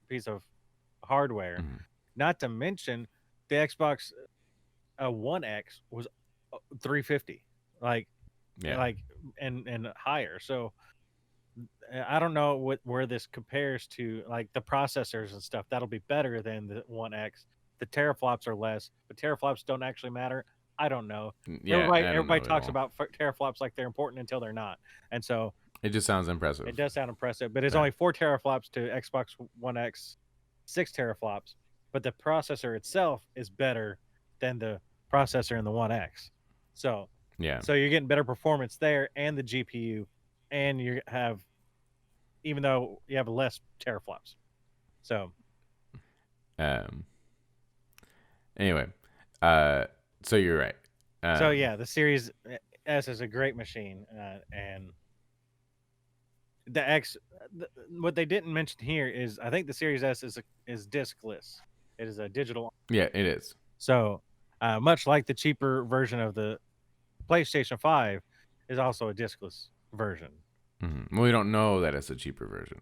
piece of hardware. Mhm. Not to mention the Xbox One X was 350, like Yeah. like and higher. So I don't know where this compares to, like the processors and stuff. That'll be better than the One X. The teraflops are less, but teraflops don't actually matter. I don't know. Yeah, Everybody I don't know everybody at talks all. about teraflops like they're important until they're not, and so It just sounds impressive. it does sound impressive. But it's Yeah. only 4 teraflops to Xbox One X, 6 teraflops. But the processor itself is better than the processor in the One X. So Yeah. so you're getting better performance there, and the GPU, and you have, even though you have less teraflops. So Um. Anyway, so you're right. so yeah, the Series S is a great machine, and the X. What they didn't mention here is I think the Series S is discless. It is a digital. Yeah, it is. So much like the cheaper version of the PlayStation 5 is also a discless version. Mm-hmm. Well, we don't know that it's a cheaper version.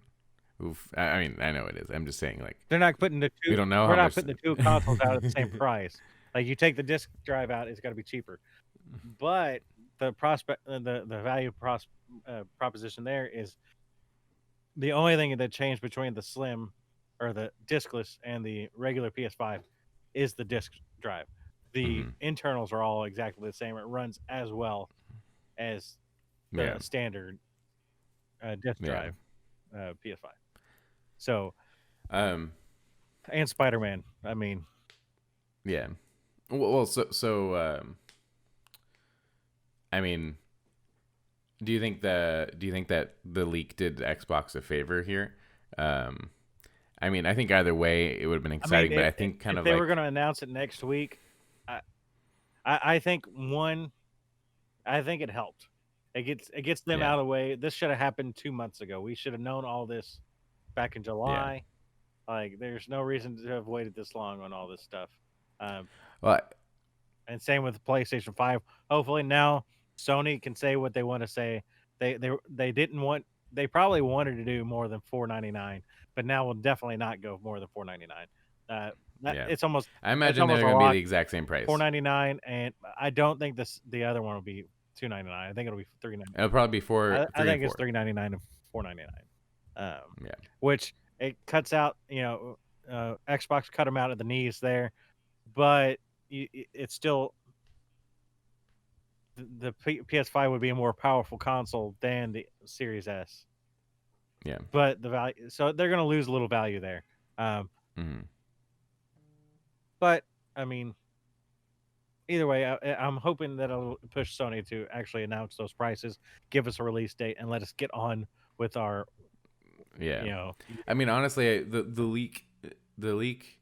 Oof. I mean, I know it is. I'm just saying, like, They're not putting the two. we don't know We're how not much. putting the two consoles out at the same price. Like you take the disc drive out, it's got to be cheaper. But the the value proposition there is the only thing that changed between the slim or the discless and the regular PS5 is the disc drive. The internals are all exactly the same. It runs as well as the Yeah. standard disc Yeah. drive PS5. So, Um. and Spider-Man. I mean, Yeah. Well. I mean, do you think that the leak did Xbox a favor here? I mean, I think either way it would have been exciting, but I think kind if of they like were going to announce it next week, I think I think it helped. It gets them out of the way. This should have happened 2 months ago. We should have known all this back in July. Like, there's no reason to have waited this long on all this stuff. well, And same with PlayStation 5. Hopefully now Sony can say what they want to say. They didn't want. They probably wanted to do more than $499, but now we'll definitely not go more than $499. It's almost. I imagine almost they're a going to be lock. the exact same price. $499, and I don't think the other one will be $299. I think it'll be $399. It'll probably be I think it's $399 and $499. Which it cuts out. Xbox cut them out at the knees there, but it's still the PS5 would be a more powerful console than the Series S. Yeah. But the value, so they're going to lose a little value there. But I mean, either way, I'm hoping that it'll push Sony to actually announce those prices, give us a release date, and let us get on with our. Yeah. I mean, honestly, the leak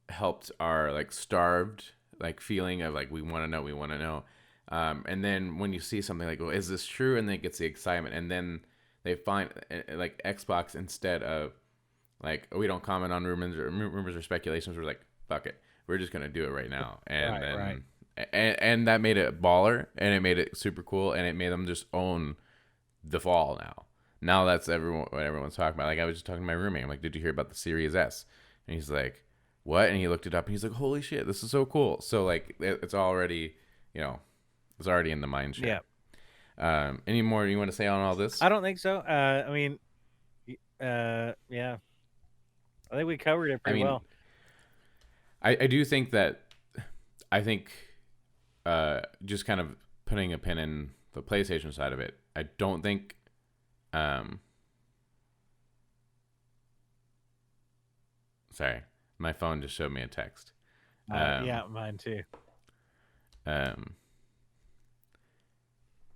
helped our like starved like feeling of like we want to know. And then when you see something like, well, is this true? And then it gets the excitement, and then they find like Xbox, instead of like, we don't comment on rumors or speculations, we're like, fuck it, we're just gonna do it right now. And then and that made it baller, and it made it super cool, and it made them just own the fall now. Now that's what everyone's talking about. Like, I was just talking to my roommate. I'm like, did you hear about the Series S? And he's like, what? And he looked it up, and he's like, holy shit, this is so cool. So like, it's already, it's already in the mind share. Yeah. Any more you want to say on all this? I don't think so. I mean, yeah, I think we covered it pretty well. I do think that, just kind of putting a pin in the PlayStation side of it, I don't think, sorry, my phone just showed me a text. Yeah, mine too.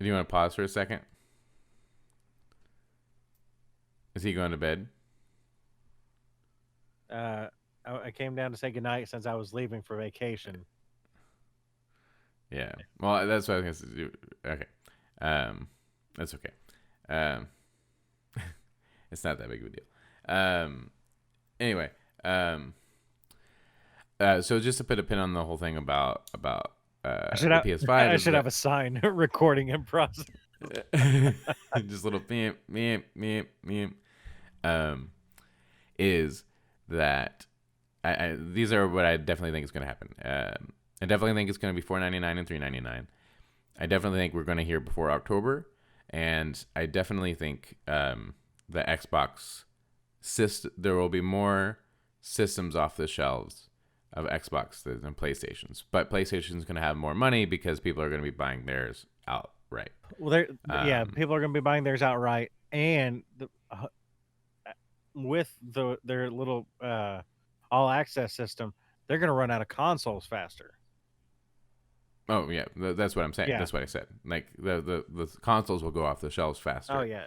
Do you want to pause for a second? Is he going to bed? I came down to say goodnight since I was leaving for vacation. Yeah. Well, that's what I was going to do. Okay. That's okay. It's not that big of a deal. Anyway. So just to put a pin on the whole thing about the PS5. I should have a sign recording in process. Just little meep. Is that these are what I definitely think is going to happen. I definitely think it's going to be $4.99 and $3.99. I definitely think we're going to hear before October, and I definitely think the Xbox there will be more systems off the shelves of Xbox than PlayStations, but PlayStation's going to have more money because people are going to be buying theirs outright. Well, people are going to be buying theirs outright, and with their little all access system, they're going to run out of consoles faster. Oh yeah, that's what I'm saying. Yeah. That's what I said. Like the consoles will go off the shelves faster. Oh yeah,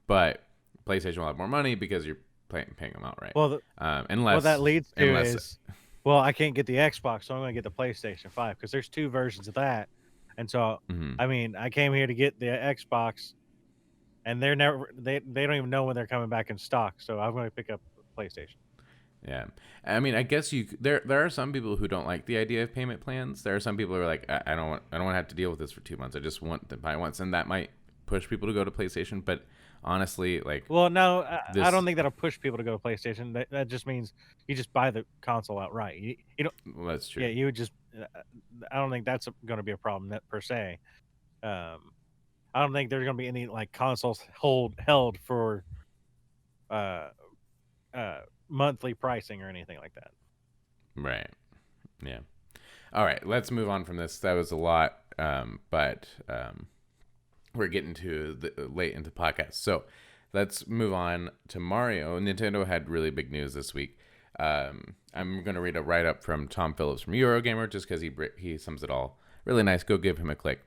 but PlayStation will have more money because you're paying them outright. Well, what that leads to is, well, I can't get the Xbox, so I'm going to get the PlayStation 5 because there's two versions of that. And so, I mean, I came here to get the Xbox, and they don't even know when they're coming back in stock. So I'm going to pick up PlayStation. Yeah, I mean, I guess there are some people who don't like the idea of payment plans. There are some people who are like, I don't want to have to deal with this for 2 months. I just want to buy once, and that might push people to go to PlayStation. But honestly, like, well, no, I don't think that'll push people to go to PlayStation. That just means you just buy the console outright. You don't. Well, that's true. Yeah, you would just. I don't think that's going to be a problem per se. I don't think there's going to be any like consoles held for monthly pricing or anything like that. Right. Yeah. All right. Let's move on from this. That was a lot, but we're getting to late into the podcast. So let's move on to Mario. Nintendo had really big news this week. I'm going to read a write-up from Tom Phillips from Eurogamer just because he sums it all really nice. Go give him a click.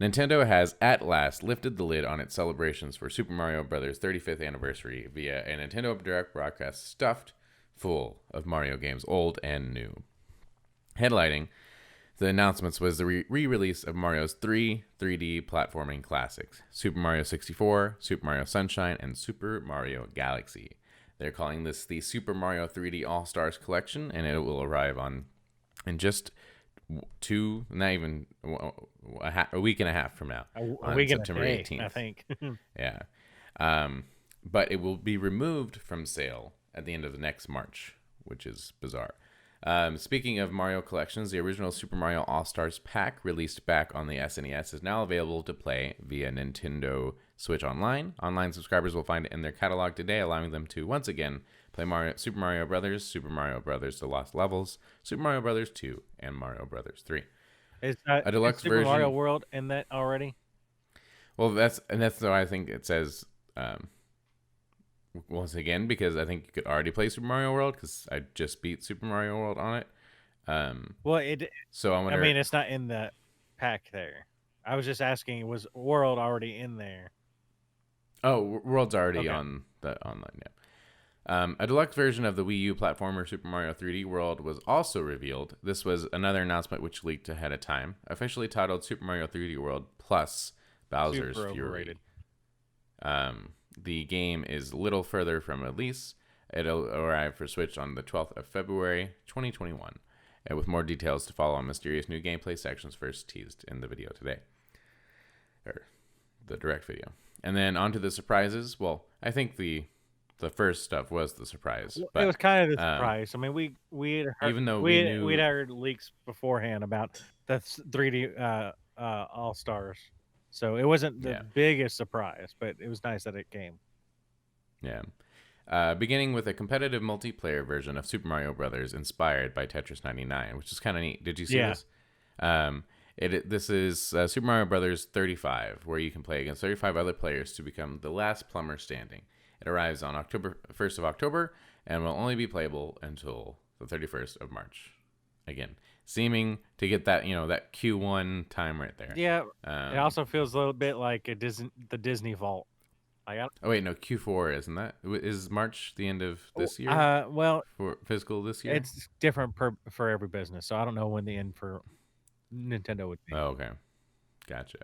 Nintendo has at last lifted the lid on its celebrations for Super Mario Bros. 35th anniversary via a Nintendo Direct broadcast stuffed full of Mario games, old and new. Headlining the announcements was the re-release of Mario's three 3D platforming classics, Super Mario 64, Super Mario Sunshine, and Super Mario Galaxy. They're calling this the Super Mario 3D All-Stars Collection, and it will arrive in just not even a week and a half from now, on September 18th, I think. Yeah. But it will be removed from sale at the end of the next March, which is bizarre. Speaking of Mario collections, the original Super Mario All-Stars pack released back on the SNES is now available to play via Nintendo Switch Online. Online subscribers will find it in their catalog today, allowing them to once again play Super Mario Brothers, Super Mario Brothers: The Lost Levels, Super Mario Brothers 2, and Mario Brothers 3. Is a deluxe Super version Mario World in that already? Well, that's why I think it says once again, because I think you could already play Super Mario World because I just beat Super Mario World on it. So I mean, it's not in the pack there. I was just asking, was World already in there? Oh, World's already on the online. A deluxe version of the Wii U platformer Super Mario 3D World was also revealed. This was another announcement which leaked ahead of time, officially titled Super Mario 3D World Plus Bowser's Super Fury. overrated. The game is a little further from release. It'll arrive for Switch on the 12th of February, 2021. And with more details to follow on mysterious new gameplay sections first teased in the video today. Or the direct video. And then on to the surprises. Well, I think the first stuff was the surprise. But, it was kind of the surprise. I mean, we had heard, even though we'd heard leaks beforehand about the 3D All Stars, so it wasn't the biggest surprise, but it was nice that it came. Yeah. Beginning with a competitive multiplayer version of Super Mario Brothers inspired by Tetris 99, which is kind of neat. Did you see this? This is Super Mario Brothers 35, where you can play against 35 other players to become the last plumber standing. It arrives on October 1st of October and will only be playable until the 31st of March. Again, seeming to get that that Q1 time right there. Yeah, it also feels a little bit like the Disney Vault. Oh wait, no, Q4 isn't that? Is March the end of this year? Well, for fiscal this year, it's different for every business, so I don't know when the end for Nintendo would be. Oh, okay, gotcha.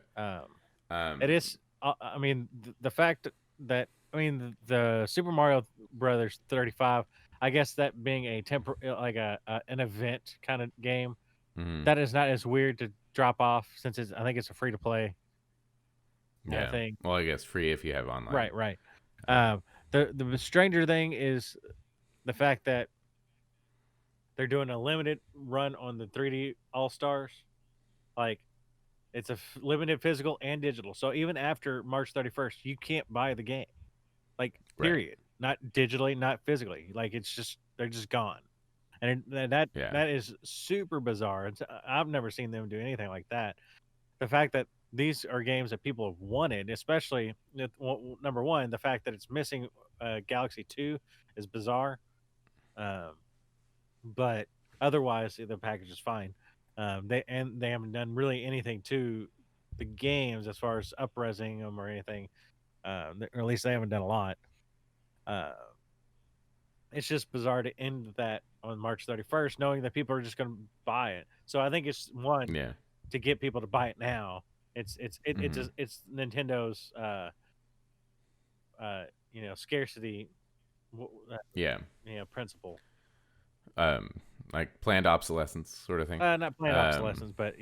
It is. I mean, the fact that the Super Mario Brothers 35. I guess that being a an event kind of game, that is not as weird to drop off since I think it's a free to play. Yeah. Thing. Well, I guess free if you have online. Right. The stranger thing is the fact that they're doing a limited run on the 3D All Stars. Like, it's a limited physical and digital. So even after March 31st, you can't buy the game. Like, period. Right. Not digitally, not physically. Like, they're just gone. And that is super bizarre. I've never seen them do anything like that. The fact that these are games that people have wanted, especially number one, the fact that it's missing Galaxy 2 is bizarre. But otherwise, the package is fine. They haven't done really anything to the games as far as up-resing them or anything. Or at least they haven't done a lot. It's just bizarre to end that on March 31st, knowing that people are just going to buy it. So I think it's to get people to buy it now. It's Nintendo's scarcity principle. Like planned obsolescence sort of thing. Not planned obsolescence, but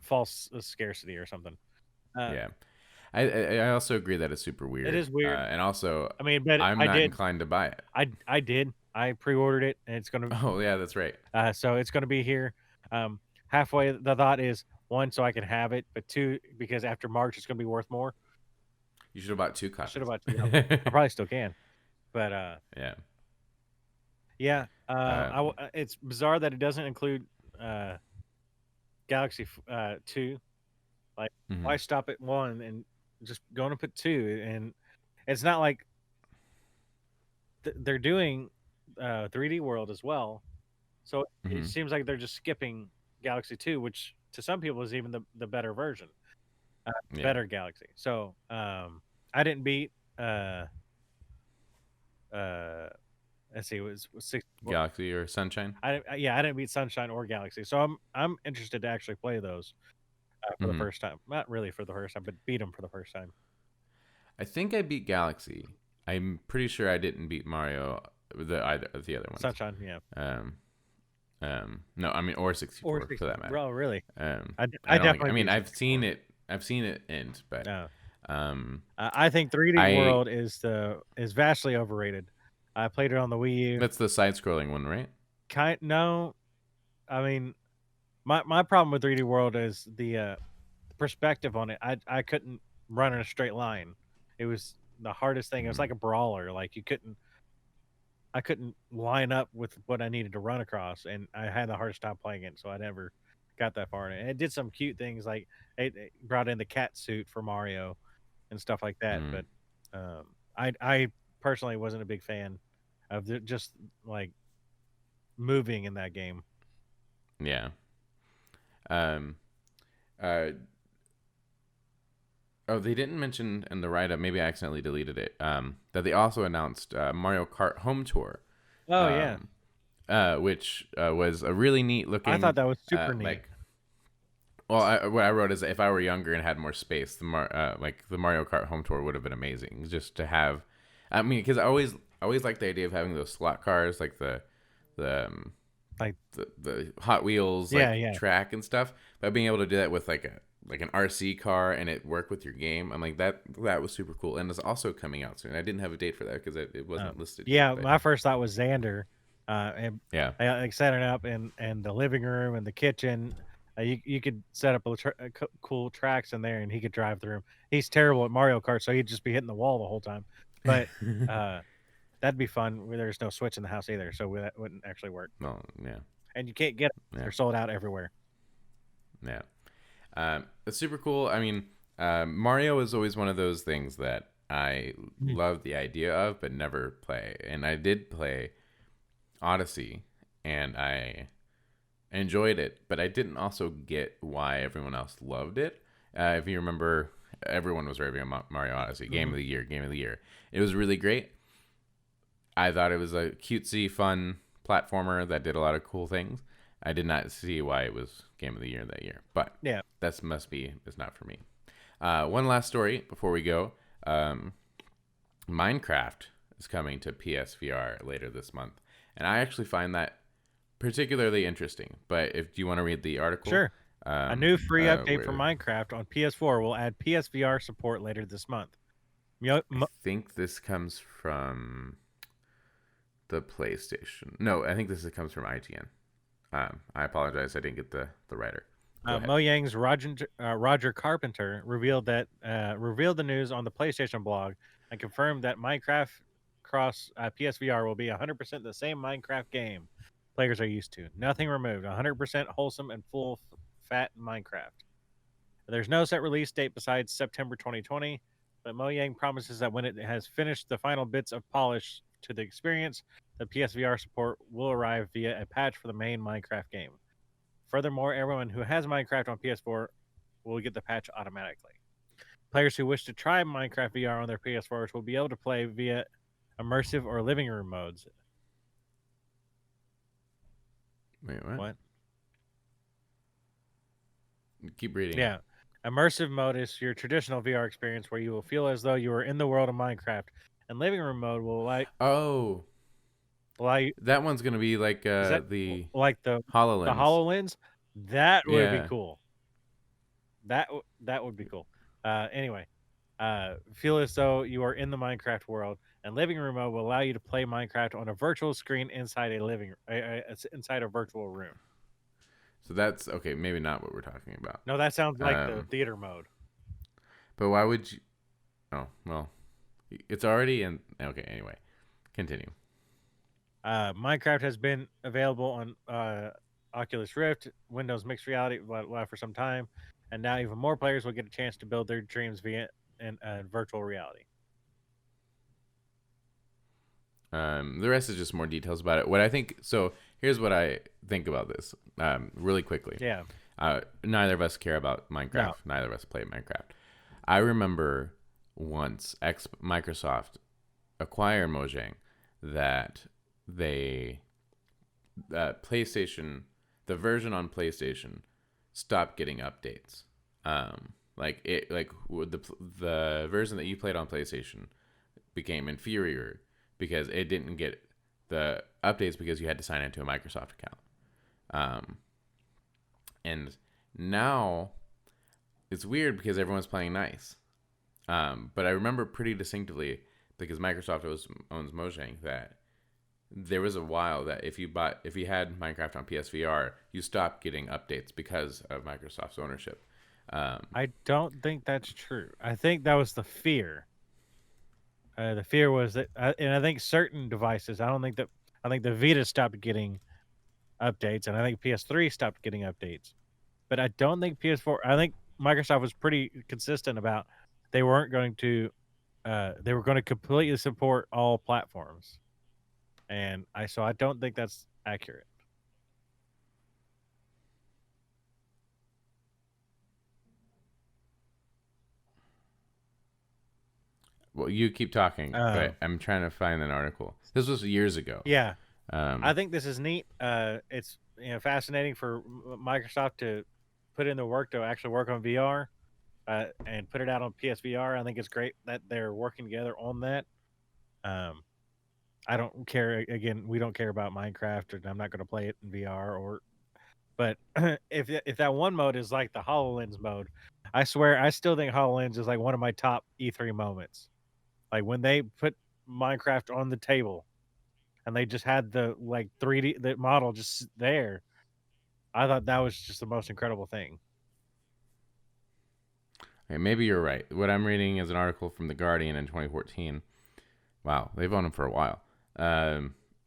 false scarcity or something. I also agree that it's super weird. It is weird, and also, but I'm not inclined to buy it. I did. I pre-ordered it, and it's gonna. Oh yeah, that's right. So it's gonna be here. Halfway, the thought is, one, so I can have it, but two, because after March it's gonna be worth more. You should have bought 2 copies. I should have bought 2. I probably still can, but it's bizarre that it doesn't include Galaxy 2. Like, why stop at 1 and just going to put 2? And it's not like they're doing 3D World as well, so it seems like they're just skipping Galaxy 2, which to some people is even the better version, better Galaxy. So I didn't beat let's see, it was 6 Galaxy or Sunshine. I didn't beat Sunshine or Galaxy, so I'm interested to actually play those for the first time. Not really for the first time, but beat them for the first time. I think I beat Galaxy. I'm pretty sure I didn't beat Mario, the other ones. Sunshine, yeah. No, I mean, or 64 for that matter. Oh, really? I definitely. I mean, I've seen it end, but I think 3D World is vastly overrated. I played it on the Wii U. That's the side-scrolling one, right? No, I mean, my problem with 3D World is the perspective on it. I couldn't run in a straight line. It was the hardest thing. It was like a brawler. Like, I couldn't line up with what I needed to run across, and I had the hardest time playing it, so I never got that far in it. And it did some cute things, like it brought in the cat suit for Mario and stuff like that. But I personally wasn't a big fan of just like moving in that game. Yeah. Oh, they didn't mention in the write-up. Maybe I accidentally deleted it. That they also announced Mario Kart Home Tour, Oh yeah, um, which was a really neat I thought looking, that was super neat. like. Well, what I wrote is that if I were younger and had more space, like the Mario Kart Home Tour would have been amazing. Just to have, I mean, because I always like the idea of having those slot cars, like the Like the Hot Wheels yeah, like yeah. track and stuff. But being able to do that with like an RC car and it work with your game, I'm like that was super cool. And it's also coming out soon. I didn't have a date for that because it wasn't listed yet. Yeah, But my first thought was Xander, and yeah, I like setting up in the living room and the kitchen. You could set up cool tracks in there, and he could drive through 'em. He's terrible at Mario Kart, so he'd just be hitting the wall the whole time. But that'd be fun. There's no Switch in the house either, so that wouldn't actually work. well, yeah, And you can't get them. yeah, They're sold out everywhere. yeah. It's super cool. I mean, Mario is always one of those things that I love the idea of, but never play. And I did play Odyssey, and I enjoyed it, but I didn't also get why everyone else loved it. If you remember, everyone was raving about Mario Odyssey, game of the year, game of the year. It was really great. I thought it was a cutesy, fun platformer that did a lot of cool things. I did not see why it was game of the year that year, but Yeah. that's it's not for me. One last story before we go. Minecraft is coming to PSVR later this month, and I actually find that particularly interesting. But do you want to read the article? Sure. A new free update for where Minecraft on PS4 will add PSVR support later this month. I think this comes from the PlayStation. No, I think comes from IGN. I apologize, I didn't get the writer. Mojang's Roger Carpenter revealed the news on the PlayStation blog and confirmed that Minecraft Cross PSVR will be 100% the same Minecraft game players are used to. Nothing removed. 100% wholesome and full fat Minecraft. There's no set release date besides September 2020, but Mojang promises that when it has finished the final bits of polish to the experience, the PSVR support will arrive via a patch for the main Minecraft game. Furthermore, everyone who has Minecraft on PS4 will get the patch automatically. Players who wish to try Minecraft VR on their PS4s will be able to play via immersive or living room modes. Wait, what? What? Keep reading. Yeah. Immersive mode is your traditional VR experience where you will feel as though you are in the world of Minecraft. And living room mode will allow you. That one's gonna be like the HoloLens. The HoloLens. That would be Yeah. cool. That would be cool. Anyway, feel as though you are in the Minecraft world, and living room mode will allow you to play Minecraft on a virtual screen inside inside a virtual room. So that's okay. Maybe not what we're talking about. No, that sounds like the theater mode. But why would you? Oh well, it's already in. Okay, anyway, continue. Minecraft has been available on Oculus Rift, Windows Mixed Reality for some time, and now even more players will get a chance to build their dreams via virtual reality. The rest is just more details about it. What I think. So here's what I think about this. Really quickly. Yeah. Neither of us care about Minecraft. No. Neither of us play Minecraft. I remember once Microsoft acquired Mojang that PlayStation, the version on PlayStation, stopped getting updates. The version that you played on PlayStation became inferior because it didn't get the updates because you had to sign into a Microsoft account. And now it's weird because everyone's playing nice. But I remember pretty distinctively, because Microsoft owns Mojang, that there was a while that if you had Minecraft on PSVR, you stopped getting updates because of Microsoft's ownership. I don't think that's true. I think that was the fear. The fear was that, and I think certain devices. I think the Vita stopped getting updates, and I think PS3 stopped getting updates. But I don't think PS4. I think Microsoft was pretty consistent about they weren't going to. They were going to completely support all platforms, and I don't think that's accurate. Well, you keep talking, but I'm trying to find an article. This was years ago. Yeah, I think this is neat. It's fascinating for Microsoft to put in the work to actually work on VR and put it out on PSVR. I think it's great that they're working together on that. Um, I don't care. Again, we don't care about Minecraft, and I'm not going to play it in VR. But if that one mode is like the Hololens mode, I swear I still think Hololens is like one of my top E3 moments. Like when they put Minecraft on the table and they just had the like 3D the model just there. I thought that was just the most incredible thing. Okay, maybe you're right. What I'm reading is an article from The Guardian in 2014. Wow, they've owned them for a while.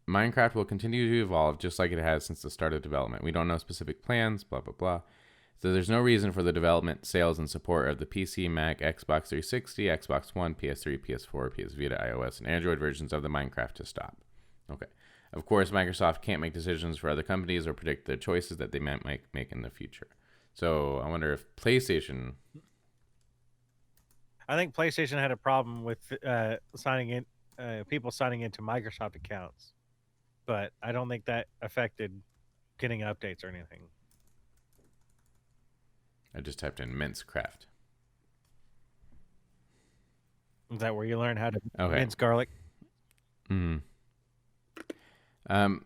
Minecraft will continue to evolve just like it has since the start of development. We don't know specific plans, blah, blah, blah. So there's no reason for the development, sales, and support of the PC, Mac, Xbox 360, Xbox One, PS3, PS4, PS Vita, iOS, and Android versions of the Minecraft to stop. Okay. Of course, Microsoft can't make decisions for other companies or predict the choices that they might make in the future. So I wonder if PlayStation... I think PlayStation had a problem with signing in, people signing into Microsoft accounts, but I don't think that affected getting updates or anything. I just typed in Mincecraft. Is that where you learn how to mince garlic? Hmm.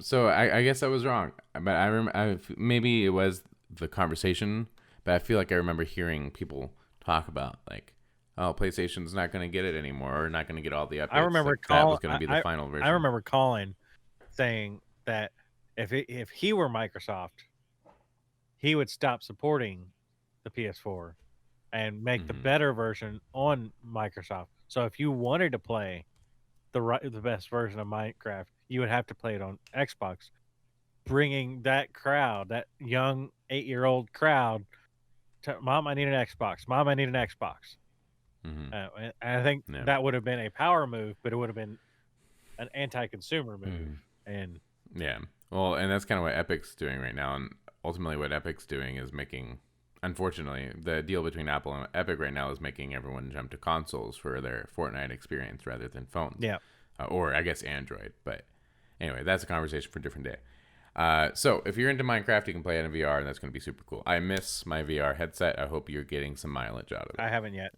So I guess I was wrong, but I remember maybe it was the conversation, but I feel like I remember hearing people talk about like, oh, PlayStation's not going to get it anymore, or not going to get all the updates. I remember like, that was going to be the final version. I remember Colin saying that if he were Microsoft, he would stop supporting the PS4 and make the better version on Microsoft. So if you wanted to play the best version of Minecraft, you would have to play it on Xbox, bringing that crowd, that young 8-year-old crowd, to Mom, I need an Xbox. Mom, I need an Xbox. And I think that would have been a power move, but it would have been an anti-consumer move. And well, and that's kind of what Epic's doing right now. And ultimately, what Epic's doing is making, unfortunately, the deal between Apple and Epic right now is making everyone jump to consoles for their Fortnite experience rather than phones. Yeah. Or I guess Android. But anyway, that's a conversation for a different day. So if you're into Minecraft, you can play it in VR, and that's going to be super cool. I miss my VR headset. I hope you're getting some mileage out of it. I haven't yet.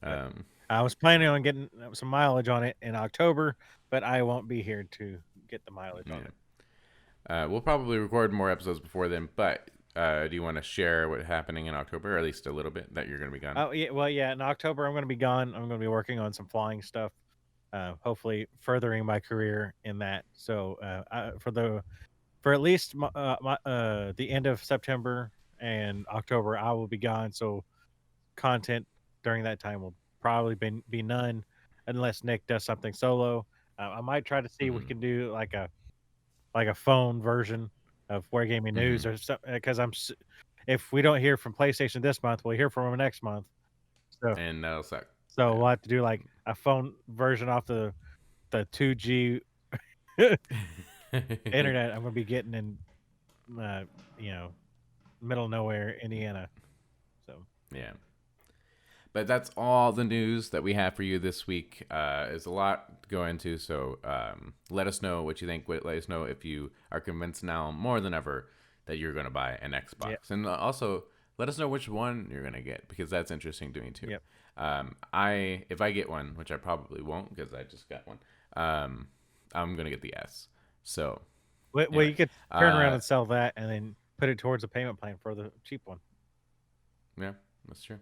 I was planning on getting some mileage on it in October, but I won't be here to get the mileage on it. We'll probably record more episodes before then, but do you want to share what's happening in October, or at least a little bit, that you're going to be gone? Oh, yeah. Well, yeah, in October, I'm going to be gone. I'm going to be working on some flying stuff, hopefully furthering my career in that. So for at least the end of September and October, I will be gone. So content during that time will probably be none unless Nick does something solo. I might try to see if we can do like a phone version of Ware Gaming News or something, because if we don't hear from PlayStation this month, we'll hear from them next month. So, and that'll suck. So we'll have to do like a phone version off the 2G internet I'm going to be getting in, middle of nowhere, Indiana. So yeah. But that's all the news that we have for you this week. There's a lot to go into, so let us know what you think. Let us know if you are convinced now more than ever that you're going to buy an Xbox. Yep. And also, let us know which one you're going to get, because that's interesting to me too. Yep. If I get one, which I probably won't because I just got one, I'm going to get the S. So, well, you could turn around and sell that and then put it towards a payment plan for the cheap one. Yeah, that's true.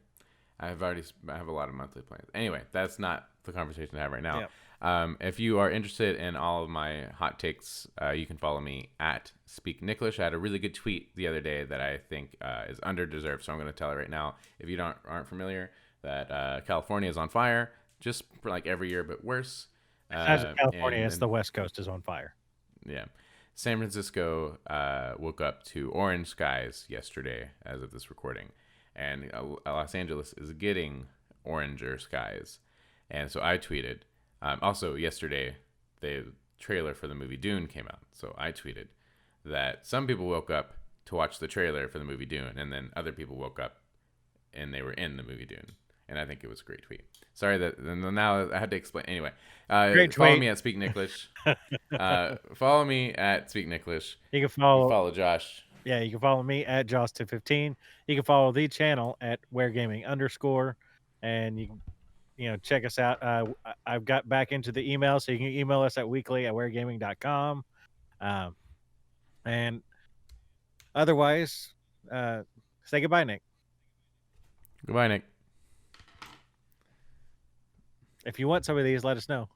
I have a lot of monthly plans. Anyway, that's not the conversation to have right now. Yep. If you are interested in all of my hot takes, you can follow me at Speak Nicklish. I had a really good tweet the other day that I think is underdeserved, so I'm going to tell it right now. If you aren't familiar, that California is on fire, just like every year, but worse. As California, it's the West Coast is on fire. Yeah. San Francisco woke up to orange skies yesterday as of this recording. And Los Angeles is getting oranger skies. And so I tweeted. Also, yesterday, the trailer for the movie Dune came out. So I tweeted that some people woke up to watch the trailer for the movie Dune, and then other people woke up and they were in the movie Dune. and I think it was a great tweet. Sorry that now I had to explain. Anyway, Great follow tweet. me at Speak Nicklish. Follow me at Speak Nicklish. You can follow Josh. Yeah, you can follow me at Joss215. You can follow the channel at WareGaming_, and you can check us out. I've got back into the email, so you can email us at weekly@waregaming.com. And otherwise, say goodbye, Nick. Goodbye, Nick. If you want some of these, let us know.